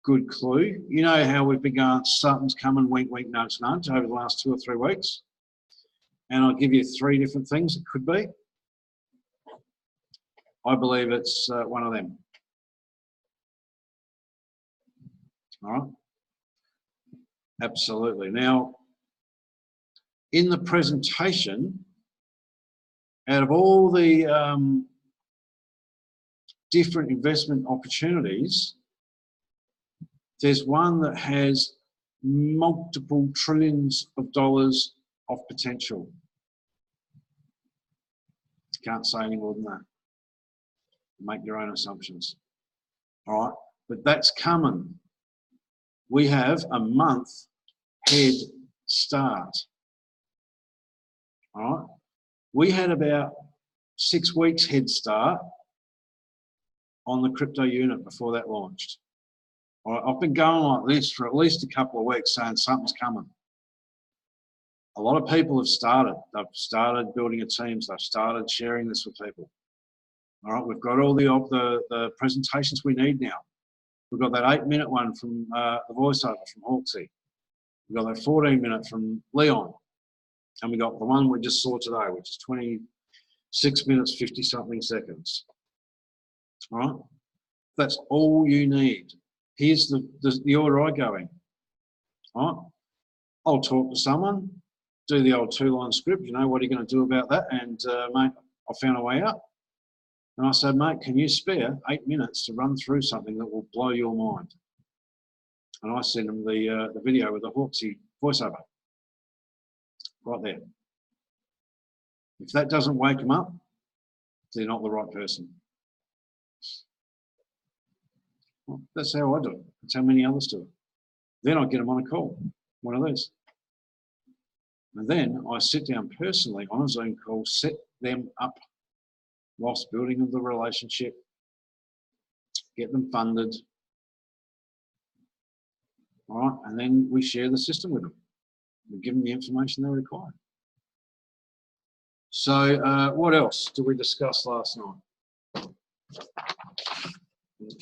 good clue. You know how we've been going, something's coming, wink, wink, nudge, nudge, over the last 2 or 3 weeks? And I'll give you 3 different things it could be. I believe it's one of them. All right? Absolutely. Now, in the presentation, out of all the different investment opportunities, there's one that has multiple trillions of dollars of potential. Can't say any more than that. Make your own assumptions. All right, but that's coming. We have a month head start. All right, we had about 6 weeks head start on the crypto unit before that launched. All right, I've been going like this for at least a couple of weeks saying something's coming. A lot of people have started. They've started building teams. They've started sharing this with people. All right, we've got all the presentations we need now. We've got that 8-minute one from the voiceover from Hawksy. We've got that 14-minute from Leon. And we got the one we just saw today, which is 26 minutes, 50-something seconds. All right, that's all you need. Here's the order I go in. All right, I'll talk to someone, do the old 2-line script. You know, what are you going to do about that? And mate, I found a way out. And I said, mate, can you spare 8 minutes to run through something that will blow your mind? And I sent him the video with the Hawksy voiceover. Right there. If that doesn't wake them up, they're not the right person. Well, that's how I do it. That's how many others do it. Then I get them on a call, one of these. And then I sit down personally on a Zoom call, set them up whilst building the relationship, get them funded. All right, and then we share the system with them. We give them the information they require. So what else did we discuss last night?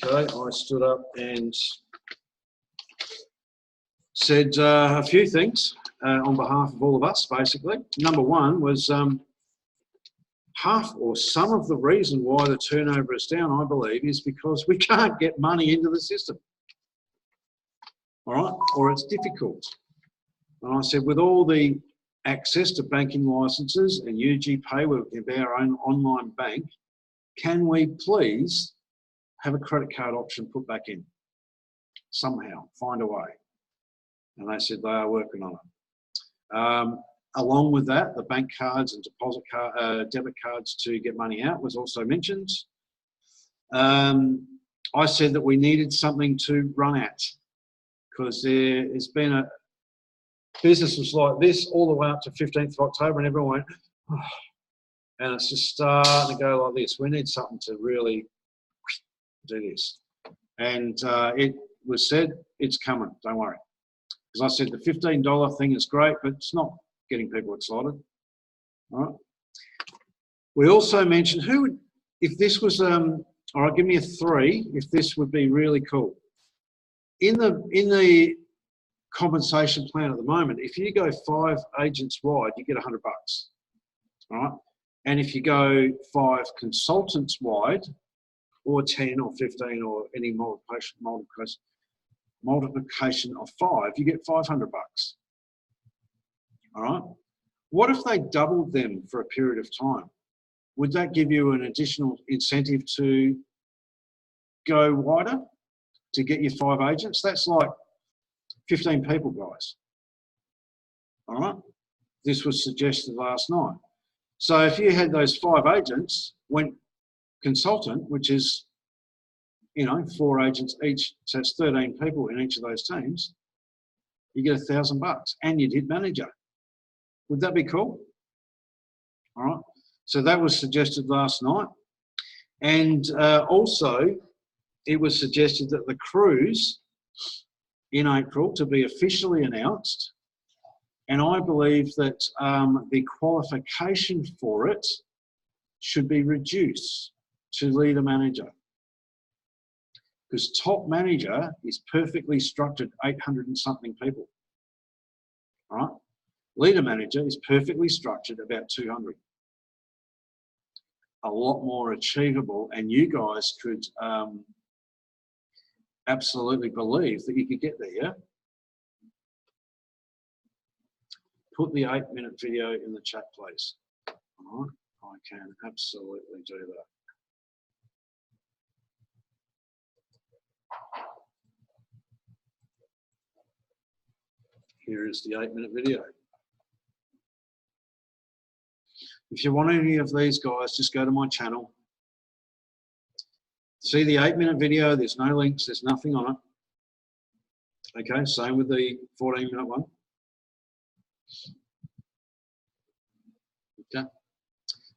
Okay, I stood up and said a few things on behalf of all of us, basically. Number one was half or some of the reason why the turnover is down, I believe, is because we can't get money into the system. All right, or it's difficult. And I said, with all the access to banking licenses and UG Pay, we can be our own online bank, can we please have a credit card option put back in? Somehow, find a way. And they said they are working on it. Along with that, the bank cards and deposit card, debit cards to get money out was also mentioned. I said that we needed something to run at, because there has been a businesses like this all the way up to 15th of October, and everyone went, oh, and it's just starting to go like this. We need something to really do this. And it was said, it's coming, don't worry. Because I said the $15 thing is great, but it's not getting people excited. All right. We also mentioned who would, if this was, all right, give me a 3, if this would be really cool. In the compensation plan at the moment, if you go 5 agents wide, you get $100. All right. And if you go 5 consultants wide, or 10 or 15 or any multiplication of 5, you get $500. All right. What if they doubled them for a period of time? Would that give you an additional incentive to go wider, to get your 5 agents? That's like 15 people, guys. All right? This was suggested last night. So if you had those 5 agents, went consultant, which is, you know, 4 agents each, so it's 13 people in each of those teams, you get $1,000 and you'd hit manager. Would that be cool? All right. So that was suggested last night. And also, it was suggested that the cruise in April to be officially announced. And I believe that the qualification for it should be reduced to leader manager. Because top manager is perfectly structured 800 and something people. All right? Leader manager is perfectly structured about 200. A lot more achievable, and you guys could absolutely believe that you could get there, yeah? Put the 8-minute video in the chat, please. All right? I can absolutely do that. Here is the 8-minute video. If you want any of these guys, just go to my channel. See the 8-minute video, there's no links, there's nothing on it. Okay, same with the 14-minute one. Okay,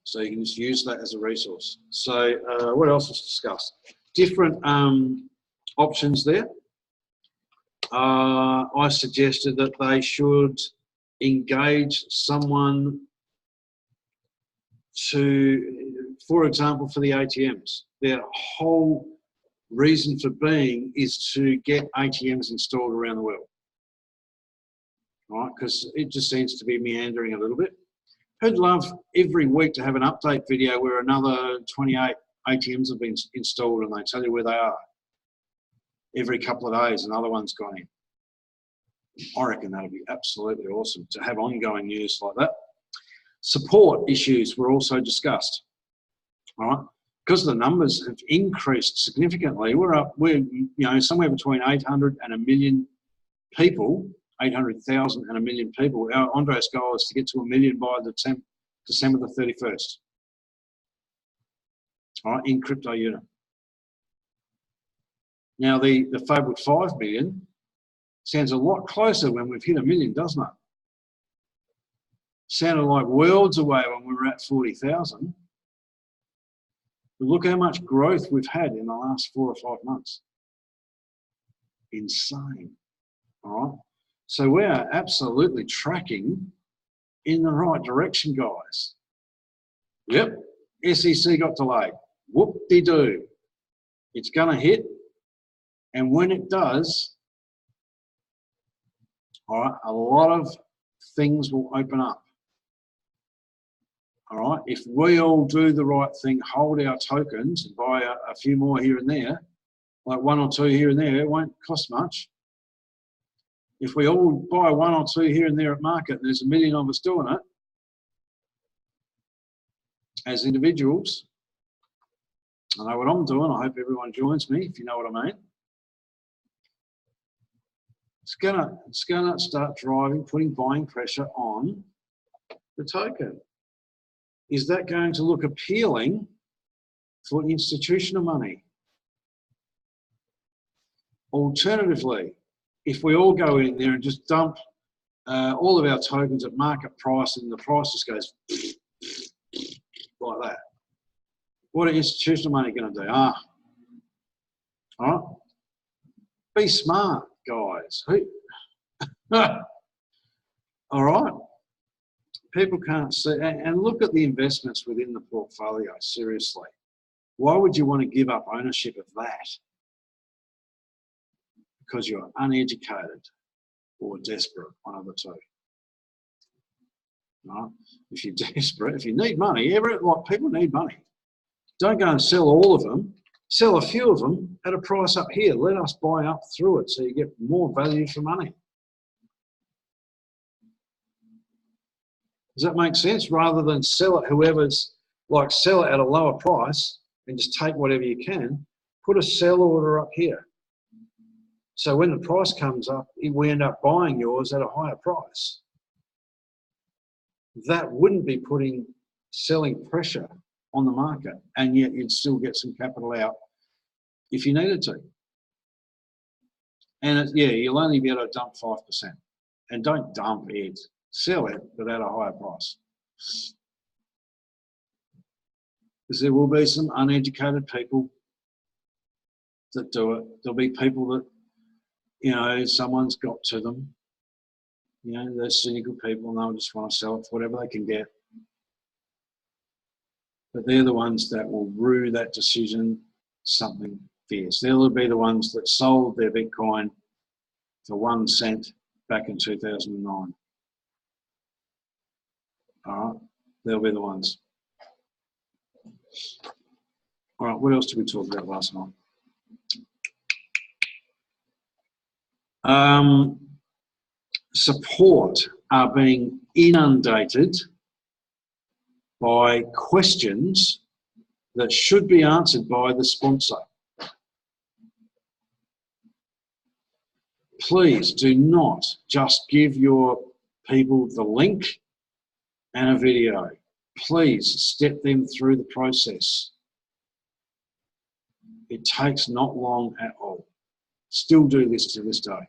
so you can just use that as a resource. So what else was discussed? Different options there. I suggested that they should engage someone to, for example, for the ATMs. Their whole reason for being is to get ATMs installed around the world. All right, because it just seems to be meandering a little bit. I'd love every week to have an update video where another 28 ATMs have been installed and they tell you where they are. Every couple of days, another one's gone in. I reckon that'd be absolutely awesome to have ongoing news like that. Support issues were also discussed. All right, because the numbers have increased significantly. We're you know, somewhere between 800 and 1 million people, 800,000 and 1 million people. Our Andre's goal is to get to 1 million by December the 31st. All right, in crypto unit. Now the fabled 5 million sounds a lot closer when we've hit 1 million, doesn't it? Sounded like worlds away when we were at 40,000. But look how much growth we've had in the last 4 or 5 months. Insane. All right. So we are absolutely tracking in the right direction, guys. Yep. SEC got delayed. Whoop-de-doo. It's going to hit. And when it does, all right, a lot of things will open up. All right, if we all do the right thing, hold our tokens and buy a few more here and there, like 1 or 2 here and there, it won't cost much. If we all buy 1 or 2 here and there at market, and there's 1 million of us doing it, as individuals, I know what I'm doing, I hope everyone joins me, if you know what I mean. It's gonna start driving, putting buying pressure on the token. Is that going to look appealing for institutional money? Alternatively, if we all go in there and just dump all of our tokens at market price and the price just goes like that, what are institutional money going to do? All right, be smart, guys. All right. People can't see, and look at the investments within the portfolio, seriously. Why would you want to give up ownership of that? Because you're uneducated or desperate, one of the two. Right? If you're desperate, if you need money, people need money. Don't go and sell all of them. Sell a few of them at a price up here. Let us buy up through it so you get more value for money. Does that make sense? Rather than sell it, whoever's like sell it at a lower price and just take whatever you can, put a sell order up here. So when the price comes up, we end up buying yours at a higher price. That wouldn't be putting selling pressure on the market, and yet you'd still get some capital out if you needed to. And yeah, you'll only be able to dump 5%. And don't dump it, sell it, but at a higher price. Because there will be some uneducated people that do it. There'll be people that, you know, someone's got to them. You know, they're cynical people and they'll just want to sell it for whatever they can get. But they're the ones that will rue that decision something fierce. They'll be the ones that sold their Bitcoin for 1 cent back in 2009. All right, they'll be the ones. All right, what else did we talk about last night? Support are being inundated by questions that should be answered by the sponsor. Please do not just give your people the link and a video. Please step them through the process. It takes not long at all. Still do this to this day.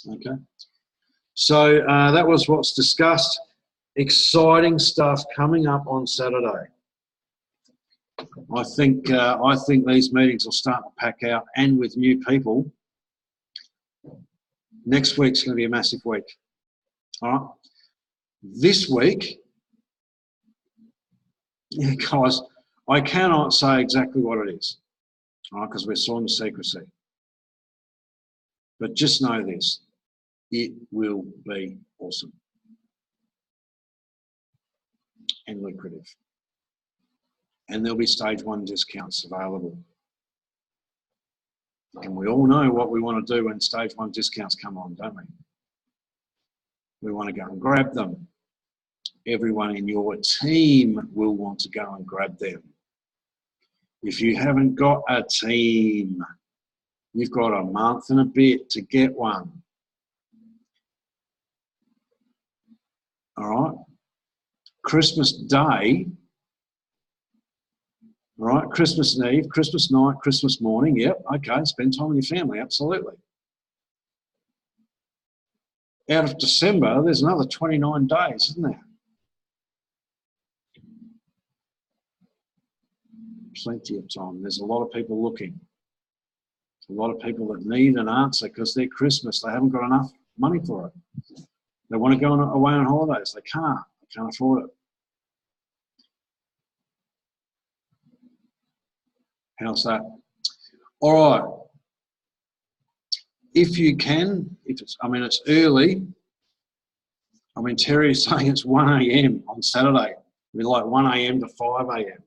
Okay. So that was what's discussed. Exciting stuff coming up on Saturday. I think these meetings will start to pack out, and with new people. Next week's going to be a massive week. All right. This week, yeah, guys, I cannot say exactly what it is, all right, because we're sworn to secrecy. But just know this, it will be awesome and lucrative. And there'll be stage 1 discounts available. And we all know what we want to do when stage 1 discounts come on, don't we? We want to go and grab them. Everyone in your team will want to go and grab them. If you haven't got a team, you've got a month and a bit to get one. All right? Christmas Day, all right, Christmas Eve, Christmas night, Christmas morning, yep, okay, spend time with your family, absolutely. Out of December, there's another 29 days, isn't there? Plenty of time. There's a lot of people looking. A lot of people that need an answer because they're Christmas, they haven't got enough money for it. They want to go away on holidays, they can't afford it. How's that? All right. If you can, it's early. I mean, Terry is saying it's 1 a.m. on Saturday. It'll be like 1 a.m. to 5 a.m.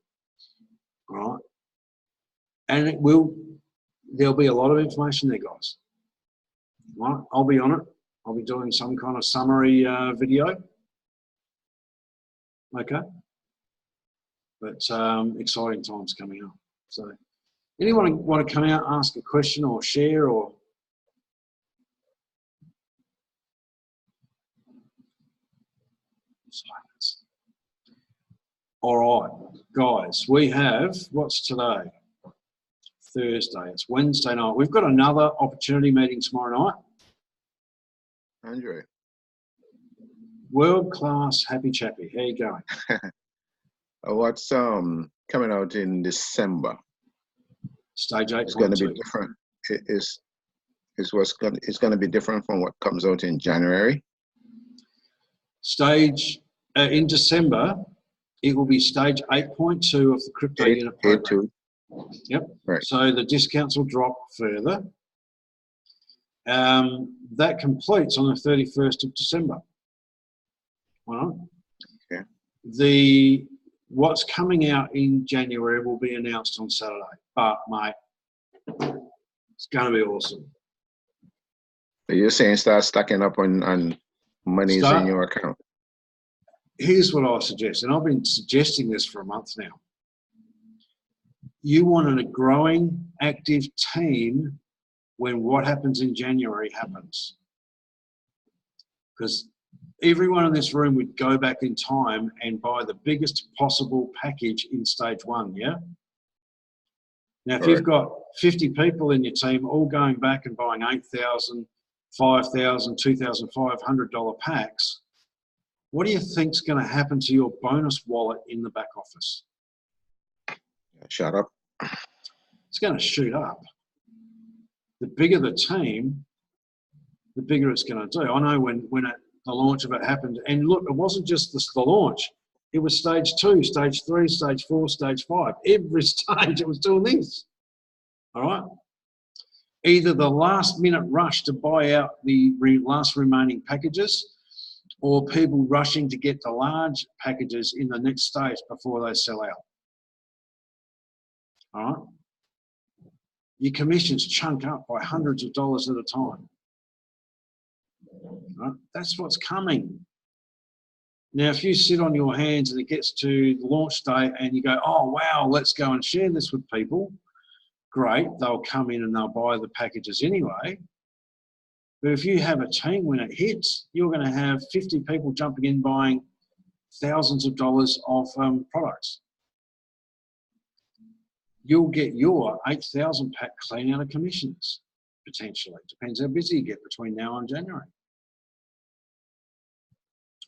All right. And there'll be a lot of information there, guys. All right. I'll be on it. I'll be doing some kind of summary video. Okay. But exciting times coming up. So anyone want to come out, ask a question or share or? Silence. All right, guys, we have, what's today? Thursday, it's Wednesday night. We've got another opportunity meeting tomorrow night. Andrew. World class Happy Chappy. How you going? What's coming out in December? Stage 8. It's going to be different. It's going to be different from what comes out in January. Stage in December, it will be stage 8.2 of the crypto unit program. 8.2. Yep. Right. So the discounts will drop further. That completes on the 31st of December. Well, okay. What's coming out in January will be announced on Saturday. But mate, it's going to be awesome. So you're saying start stacking up on monies in your account? here's what I suggest, and I've been suggesting this for a month now. You want a growing, active team when what happens in January happens. Because everyone in this room would go back in time and buy the biggest possible package in stage one, yeah? Now, if you've got 50 people in your team all going back and buying $8,000, $5,000, $2,500 packs, what do you think's going to happen to your bonus wallet in the back office? Shut up. It's going to shoot up. The bigger the team, the bigger it's going to do. I know when the launch of it happened, and look, it wasn't just the launch. It was stage 2, stage 3, stage 4, stage 5. Every stage it was doing this. All right? Either the last minute rush to buy out the last remaining packages, or people rushing to get the large packages in the next stage before they sell out. All right? Your commissions chunk up by hundreds of dollars at a time. Right? That's what's coming. Now, if you sit on your hands and it gets to the launch day and you go, oh, wow, let's go and share this with people, great, they'll come in and they'll buy the packages anyway. But if you have a team when it hits, you're going to have 50 people jumping in buying thousands of dollars of products. You'll get your 8,000 pack clean out of commissions, potentially. Depends how busy you get between now and January.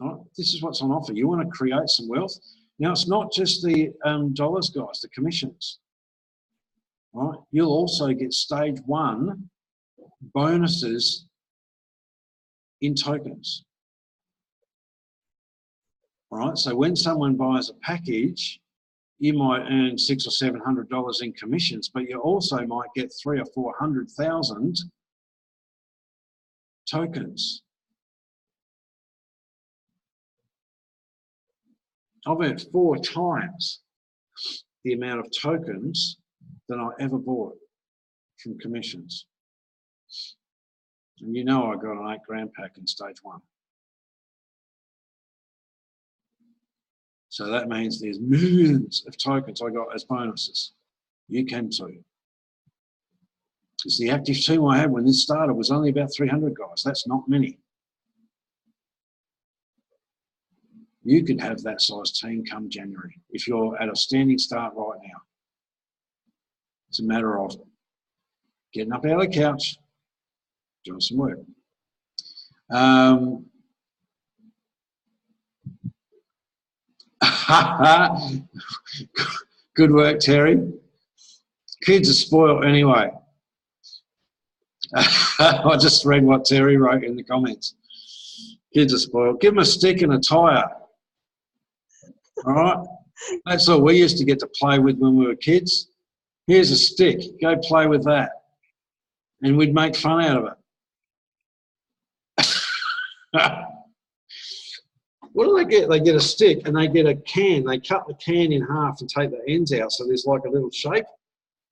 All right, this is what's on offer. You want to create some wealth. Now, it's not just the dollars, guys, the commissions. All right, you'll also get stage 1 bonuses in tokens. All right, so when someone buys a package, you might earn $600 or $700 in commissions, but you also might get 300,000 or 400,000 tokens. I've earned 4 times the amount of tokens than I ever bought from commissions. And you know I got an 8 grand pack in stage 1. So that means there's millions of tokens I got as bonuses. You can too. Because the active team I had when this started was only about 300 guys. That's not many. You could have that size team come January if you're at a standing start right now. It's a matter of getting up out of the couch, doing some work. Good work, Terry. Kids are spoiled anyway. I just read what Terry wrote in the comments. Kids are spoiled. Give them a stick and a tyre. All right? That's all we used to get to play with when we were kids. Here's a stick. Go play with that. And we'd make fun out of it. What do they get? They get a stick and they get a can. They cut the can in half and take the ends out so there's like a little shape.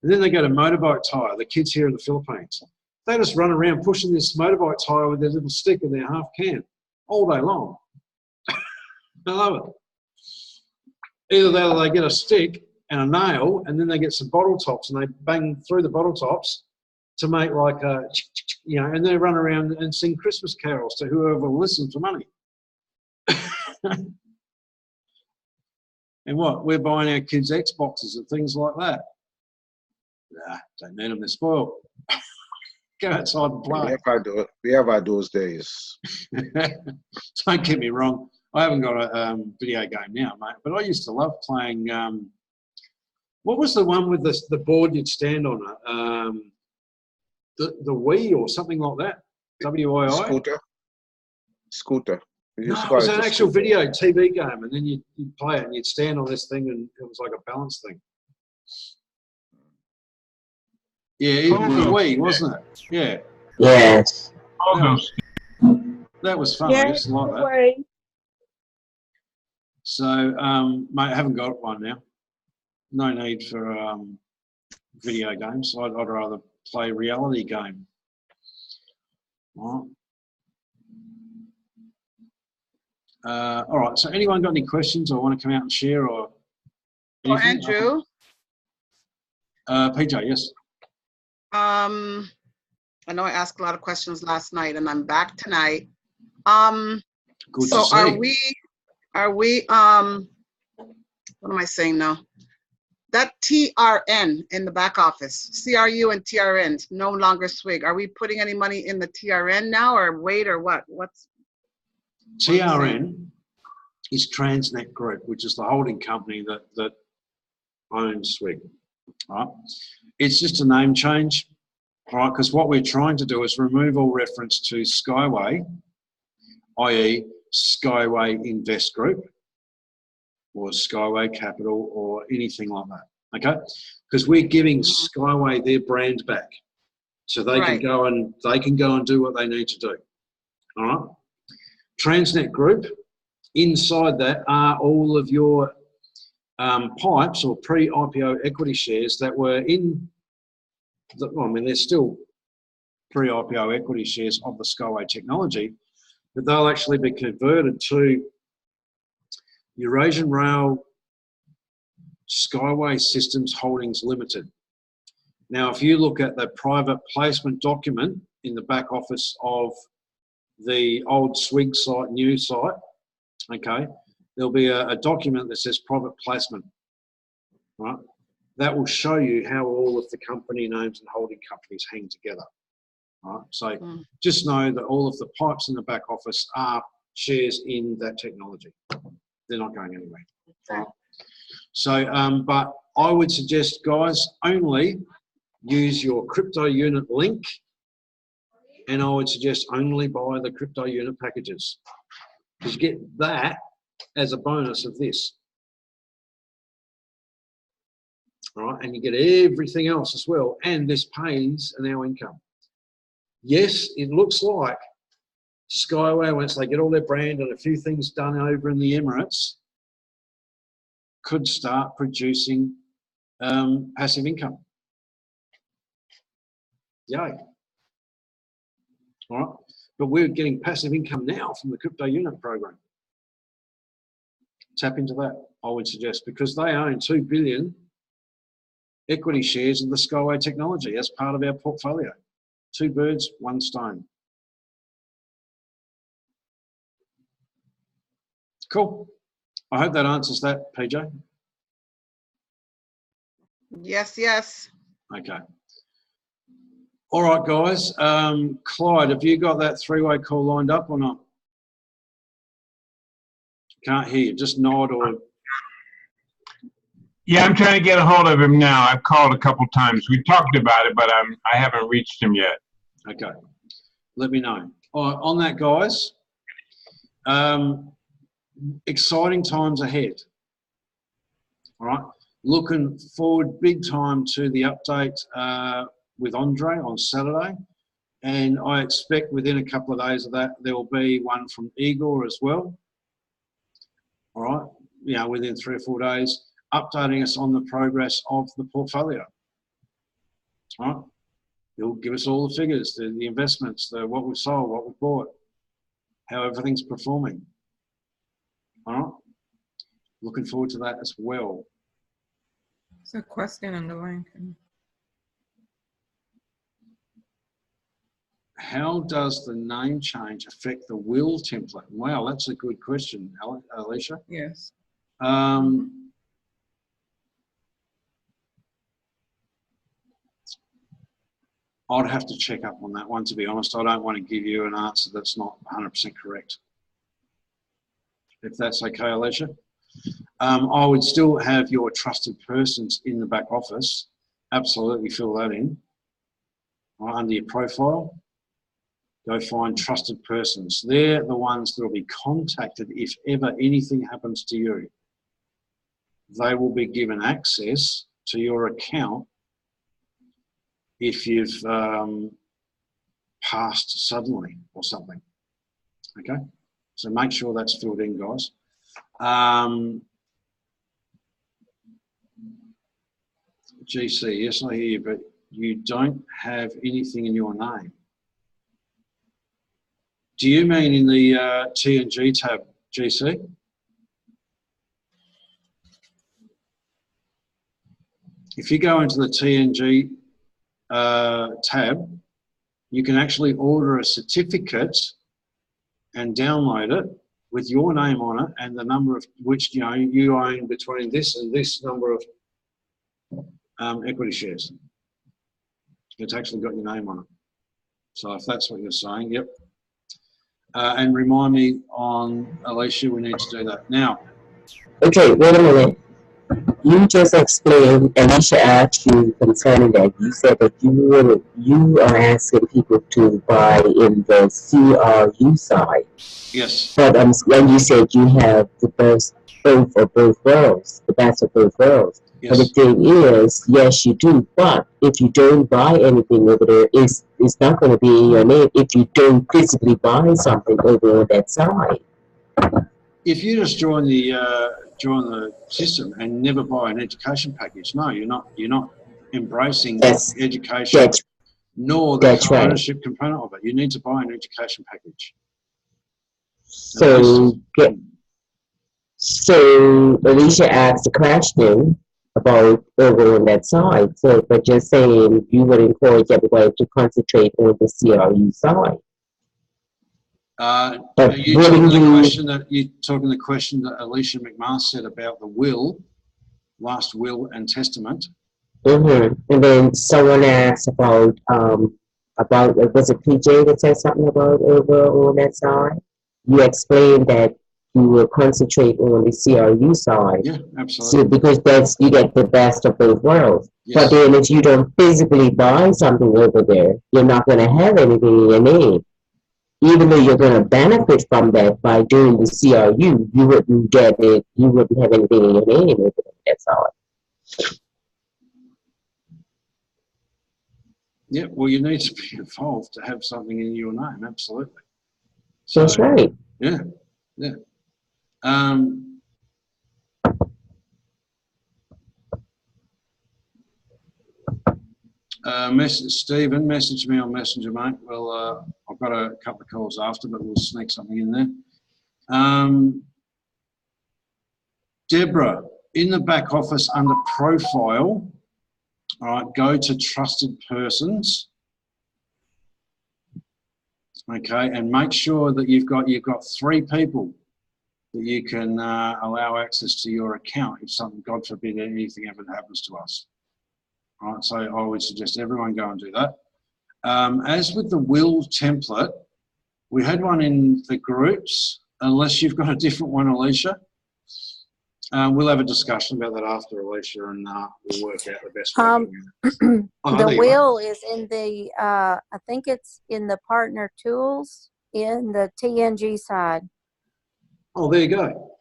And then they go to motorbike tyre, the kids here in the Philippines. They just run around pushing this motorbike tyre with their little stick and their half can all day long. I love it. Either that or they get a stick and a nail and then they get some bottle tops and they bang through the bottle tops to make like a, you know, and they run around and sing Christmas carols to whoever will listen for money. And what? We're buying our kids Xboxes and things like that. Nah, don't need them, they're spoiled. Go outside and play. We have had those days. Don't get me wrong. I haven't got a video game now, mate, but I used to love playing, what was the one with the board you'd stand on it? The Wii or something like that? WII? Scooter. No, it was an actual video TV game, and then you'd play it and you'd stand on this thing and it was like a balance thing. Yeah, it was the Wii, wasn't it? Yeah. Yes. That was fun. Yeah, I used to like that. way. So, mate, I haven't got one now. No need for video games. I'd rather play reality game. All right. All right, so anyone got any questions or want to come out and share or Oh, anything? Andrew, PJ, yes. I know I asked a lot of questions last night and I'm back tonight. Good So to see. are we, what am I saying now? That TRN in the back office, CRU and TRN, no longer SWIG. Are we putting any money in the TRN now or wait or what? TRN is Transnet Group, which is the holding company that owns SWIG. Right? It's just a name change, right? Because what we're trying to do is remove all reference to Skyway, i.e. Skyway Invest Group or Skyway Capital or anything like that, okay? Because we're giving Skyway their brand back, so they can go and do what they need to do. All right. Transnet Group, inside that are all of your pipes or pre-IPO equity shares that were in. Well, I mean, they're still pre-IPO equity shares of the Skyway technology, but they'll actually be converted to Eurasian Rail Skyway Systems Holdings Limited. Now, if you look at the private placement document in the back office of the old SWIG site, NEEW site, okay, there'll be a document that says private placement, right? That will show you how all of the company names and holding companies hang together, right? So just know that all of the pipes in the back office are shares in that technology. They're not going anywhere. Right? So, but I would suggest, guys, only use your crypto unit link, and I would suggest only buy the crypto unit packages, because you get that as a bonus of this. All right, and you get everything else as well, and this pays an hour income. Yes, it looks like Skyway, once they get all their brand and a few things done over in the Emirates, could start producing passive income. Yay. All right, but we're getting passive income now from the crypto unit program. Tap into that, I would suggest, because they own 2 billion equity shares in the Skyway technology as part of our portfolio. 2 birds, 1 stone. Cool. I hope that answers that, PJ. Yes, yes. Okay. All right, guys. Clyde, have you got that 3-way call lined up or not? Can't hear you. Just nod or... Yeah, I'm trying to get a hold of him now. I've called a couple times. We talked about it, but I haven't reached him yet. Okay. Let me know. All right, on that, guys, exciting times ahead. All right. Looking forward big time to the update with Andre on Saturday. And I expect within a couple of days of that, there will be one from Igor as well. All right. You know, within 3 or 4 days, updating us on the progress of the portfolio. All right. He'll give us all the figures, the investments, what we've sold, what we've bought, how everything's performing. All right. Looking forward to that as well. There's a question on the line. How does the name change affect the will template? Wow, that's a good question, Alicia. Yes. I'd have to check up on that one, to be honest. I don't want to give you an answer that's not 100% correct. If that's okay, Alicia. I would still have your trusted persons in the back office. Absolutely fill that in. Under your profile, go find trusted persons. They're the ones that will be contacted if ever anything happens to you. They will be given access to your account if you've passed suddenly or something. Okay, so make sure that's filled in, guys. GC, yes, I hear you, but you don't have anything in your name. Do you mean in the T&G tab, GC. If you go into the TNG tab, you can actually order a certificate and download it with your name on it and the number of which you own between this and this number of equity shares. It's actually got your name on it. So if that's what you're saying, yep. And remind me on Alicia, we need to do that now. Okay, wait a minute. You just explained, Alicia asked you concerning that. You said that you are asking people to buy in the CRU side. Yes. But when you said you have the best of both worlds, the best of both worlds. Yes. But the thing is, yes, you do. But if you don't buy anything over there, it's not going to be in your name if you don't physically buy something over on that side. If you just join the system and never buy an education package, no, you're not embracing education, nor the co-ownership component of it. You need to buy an education package. So Alicia asked a question about over on that side. So, but you're saying you would encourage everybody to concentrate on the CRU side. Are you talking the question that Alicia McMahon said about the last will and testament? Mm-hmm. And then someone asked about was it PJ that said something about over on that side? You explained that you will concentrate on the CRU side. Yeah, absolutely. So because you get the best of both worlds. Yes. But then if you don't physically buy something over there, you're not going to have anything in your name. Even though you're going to benefit from that by doing the CRU, you wouldn't get it. You wouldn't have anything in your name over there. That's all. Yeah, well, you need to be involved to have something in your name. Absolutely. So, that's right. Yeah, yeah. Stephen, message me on Messenger, mate. Well, I've got a couple of calls after, but we'll sneak something in there. Deborah, in the back office under profile, all right, go to trusted persons. Okay, and make sure that you've got 3 people that you can allow access to your account if something, God forbid, anything ever happens to us. All right, so I would suggest everyone go and do that. As with the will template, we had one in the groups, unless you've got a different one, Alicia. We'll have a discussion about that after, Alicia, and we'll work out the best way. The will is in the, I think it's in the partner tools in the TNG side. Oh, there you go.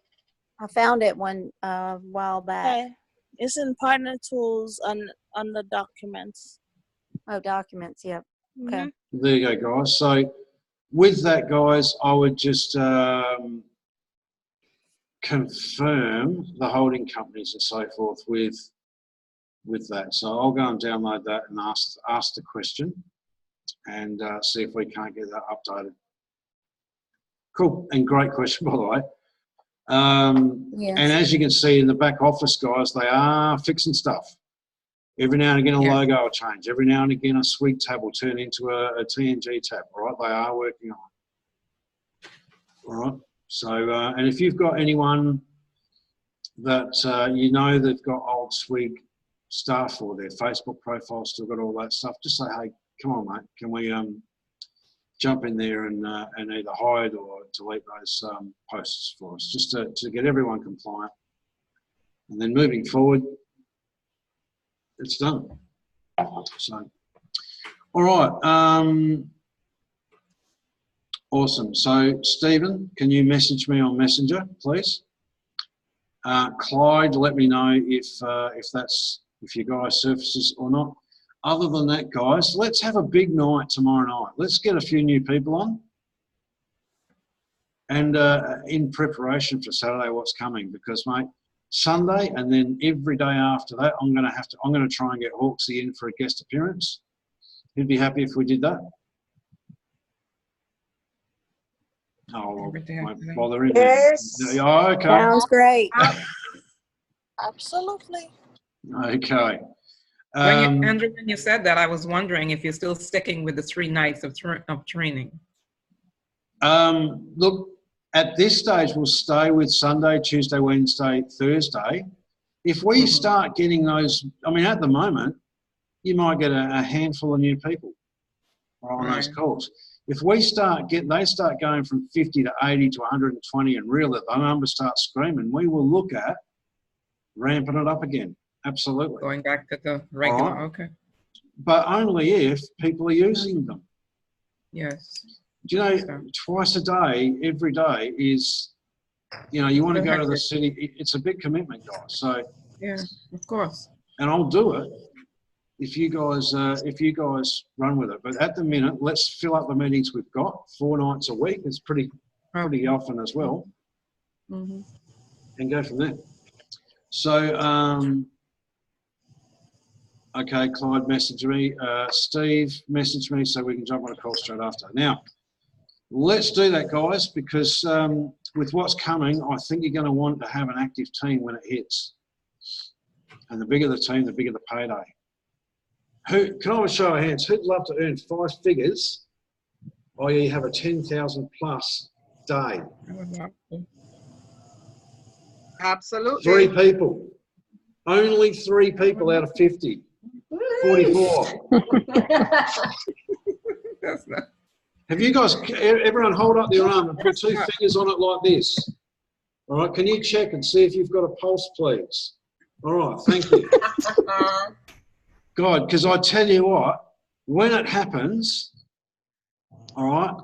I found it one while back. Okay. It's in partner tools on the documents. Oh, documents, yep. Okay. Mm-hmm. There you go, guys. So with that, guys, I would just confirm the holding companies and so forth with that. So I'll go and download that and ask the question and see if we can't get that updated. Cool, and great question, by the way. Yes. And as you can see in the back office, guys, they are fixing stuff. Every now and again, a logo will change. Every now and again, a SWIG tab will turn into a TNG tab, all right? They are working on it. All right? So, and if you've got anyone that you know they've got old SWIG stuff or their Facebook profile still got all that stuff, just say, hey, come on, mate, can we jump in there and either hide or delete those posts for us, just to get everyone compliant. And then moving forward, it's done. So, all right. Awesome. So, Stephen, can you message me on Messenger, please? Clyde, let me know if your guy surfaces or not. Other than that, guys, let's have a big night tomorrow night. Let's get a few new people on. And in preparation for Saturday, what's coming? Because, mate, Sunday and then every day after that, I'm going to try and get Hawksy in for a guest appearance. He'd be happy if we did that. Oh, Everything well, after that. while they're in there. Yes. Oh, okay. Sounds great. Absolutely. Okay. Andrew, when you said that, I was wondering if you're still sticking with the 3 nights of training. Look, at this stage, we'll stay with Sunday, Tuesday, Wednesday, Thursday. If we start getting those, I mean, at the moment, you might get a handful of new people on those calls. If we they start going from 50 to 80 to 120 and really the numbers start screaming, we will look at ramping it up again. Absolutely. Going back to the regular, Right. okay. But only if people are using them. Yes. Do you know, twice a day, every day is, you know, you want to go to the city. It's a big commitment, guys. So yeah, of course. And I'll do it if you guys run with it. But at the minute, let's fill up the meetings we've got 4 nights a week. It's pretty often as well, and go from there. So, okay, Clyde messaged me. Steve messaged me, so we can jump on a call straight after. Now, let's do that, guys, because with what's coming, I think you're going to want to have an active team when it hits. And the bigger the team, the bigger the payday. Can I have a show of hands? Who'd love to earn 5 figures, i.e. have a 10,000 plus day? Absolutely. 3 people. Only 3 people out of 50. 44. Have you guys, everyone hold up their arm and put 2 fingers on it like this. All right, can you check and see if you've got a pulse, please? All right, thank you. God, because I tell you what, when it happens, all right,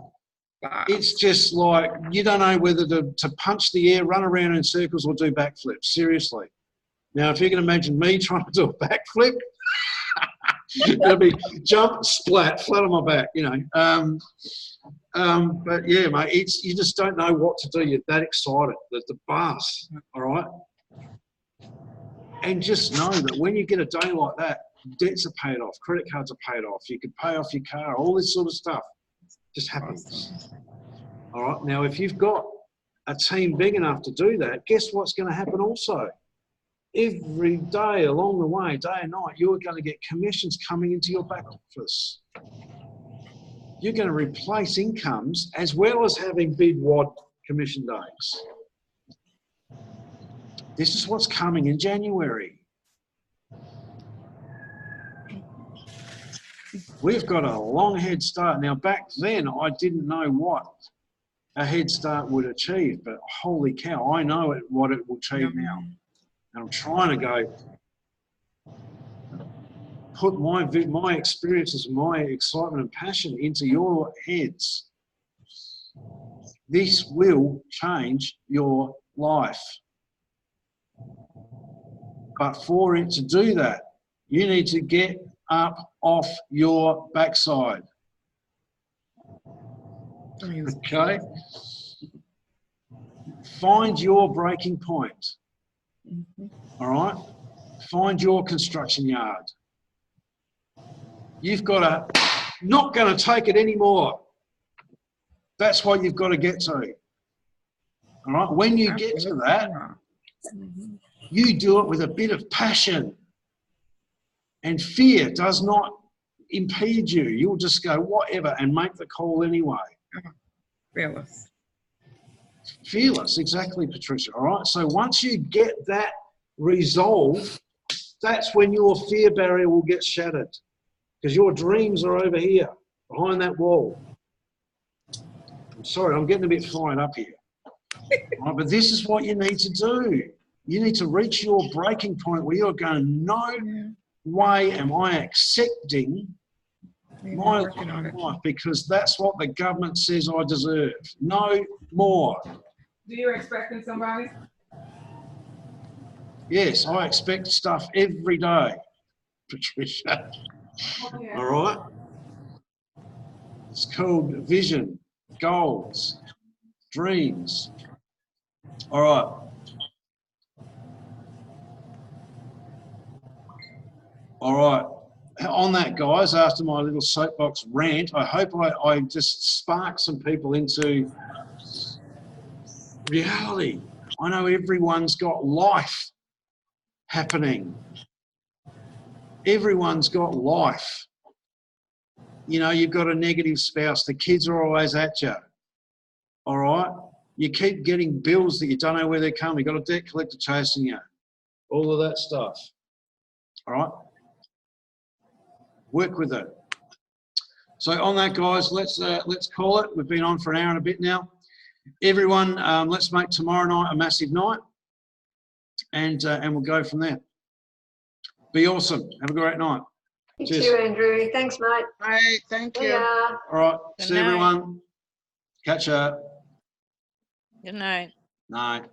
it's just like you don't know whether to punch the air, run around in circles, or do backflips. Seriously. Now, if you can imagine me trying to do a backflip, it'll be jump, splat, flat on my back, you know. But yeah, mate, you just don't know what to do. You're that excited. The buzz, all right? And just know that when you get a day like that, debts are paid off, credit cards are paid off, you can pay off your car, all this sort of stuff just happens. All right, now if you've got a team big enough to do that, guess what's going to happen also? Every day along the way, day and night, you're going to get commissions coming into your back office. You're going to replace incomes as well as having big wad commission days. This is what's coming in January. We've got a long head start. Now, back then, I didn't know what a head start would achieve, but holy cow, I know what it will achieve now. And I'm trying to go put my experiences, my excitement and passion into your heads. This will change your life. But for it to do that, you need to get up off your backside. Okay? Find your breaking point. All right? Find your construction yard. You've got to, not going to take it anymore. That's what you've got to get to. All right? When you get to that, you do it with a bit of passion. And fear does not impede you. You'll just go whatever and make the call anyway. Fearless. Fearless, exactly, Patricia. All right. So once you get that resolve, that's when your fear barrier will get shattered, because your dreams are over here, behind that wall. I'm sorry, I'm getting a bit fired up here. All right, but this is what you need to do. You need to reach your breaking point where you're going, no way am I accepting my life, because that's what the government says I deserve. No more. Do you expecting somebody? Yes, I expect stuff every day, Patricia. All right? It's called vision, goals, dreams. All right. All right. On that, guys, after my little soapbox rant, I hope I just sparked some people into reality. I know everyone's got life happening. Everyone's got life. You know, you've got a negative spouse. The kids are always at you. All right? You keep getting bills that you don't know where they're coming. You've got a debt collector chasing you. All of that stuff. All right? Work with it. So on that, guys, let's call it. We've been on for an hour and a bit now. Everyone, let's make tomorrow night a massive night, and we'll go from there. Be awesome. Have a great night. You Cheers. too, Andrew. Thanks, mate. All right, thank you. Yeah. All right. Good See night. everyone. Catch up. Good night. Night.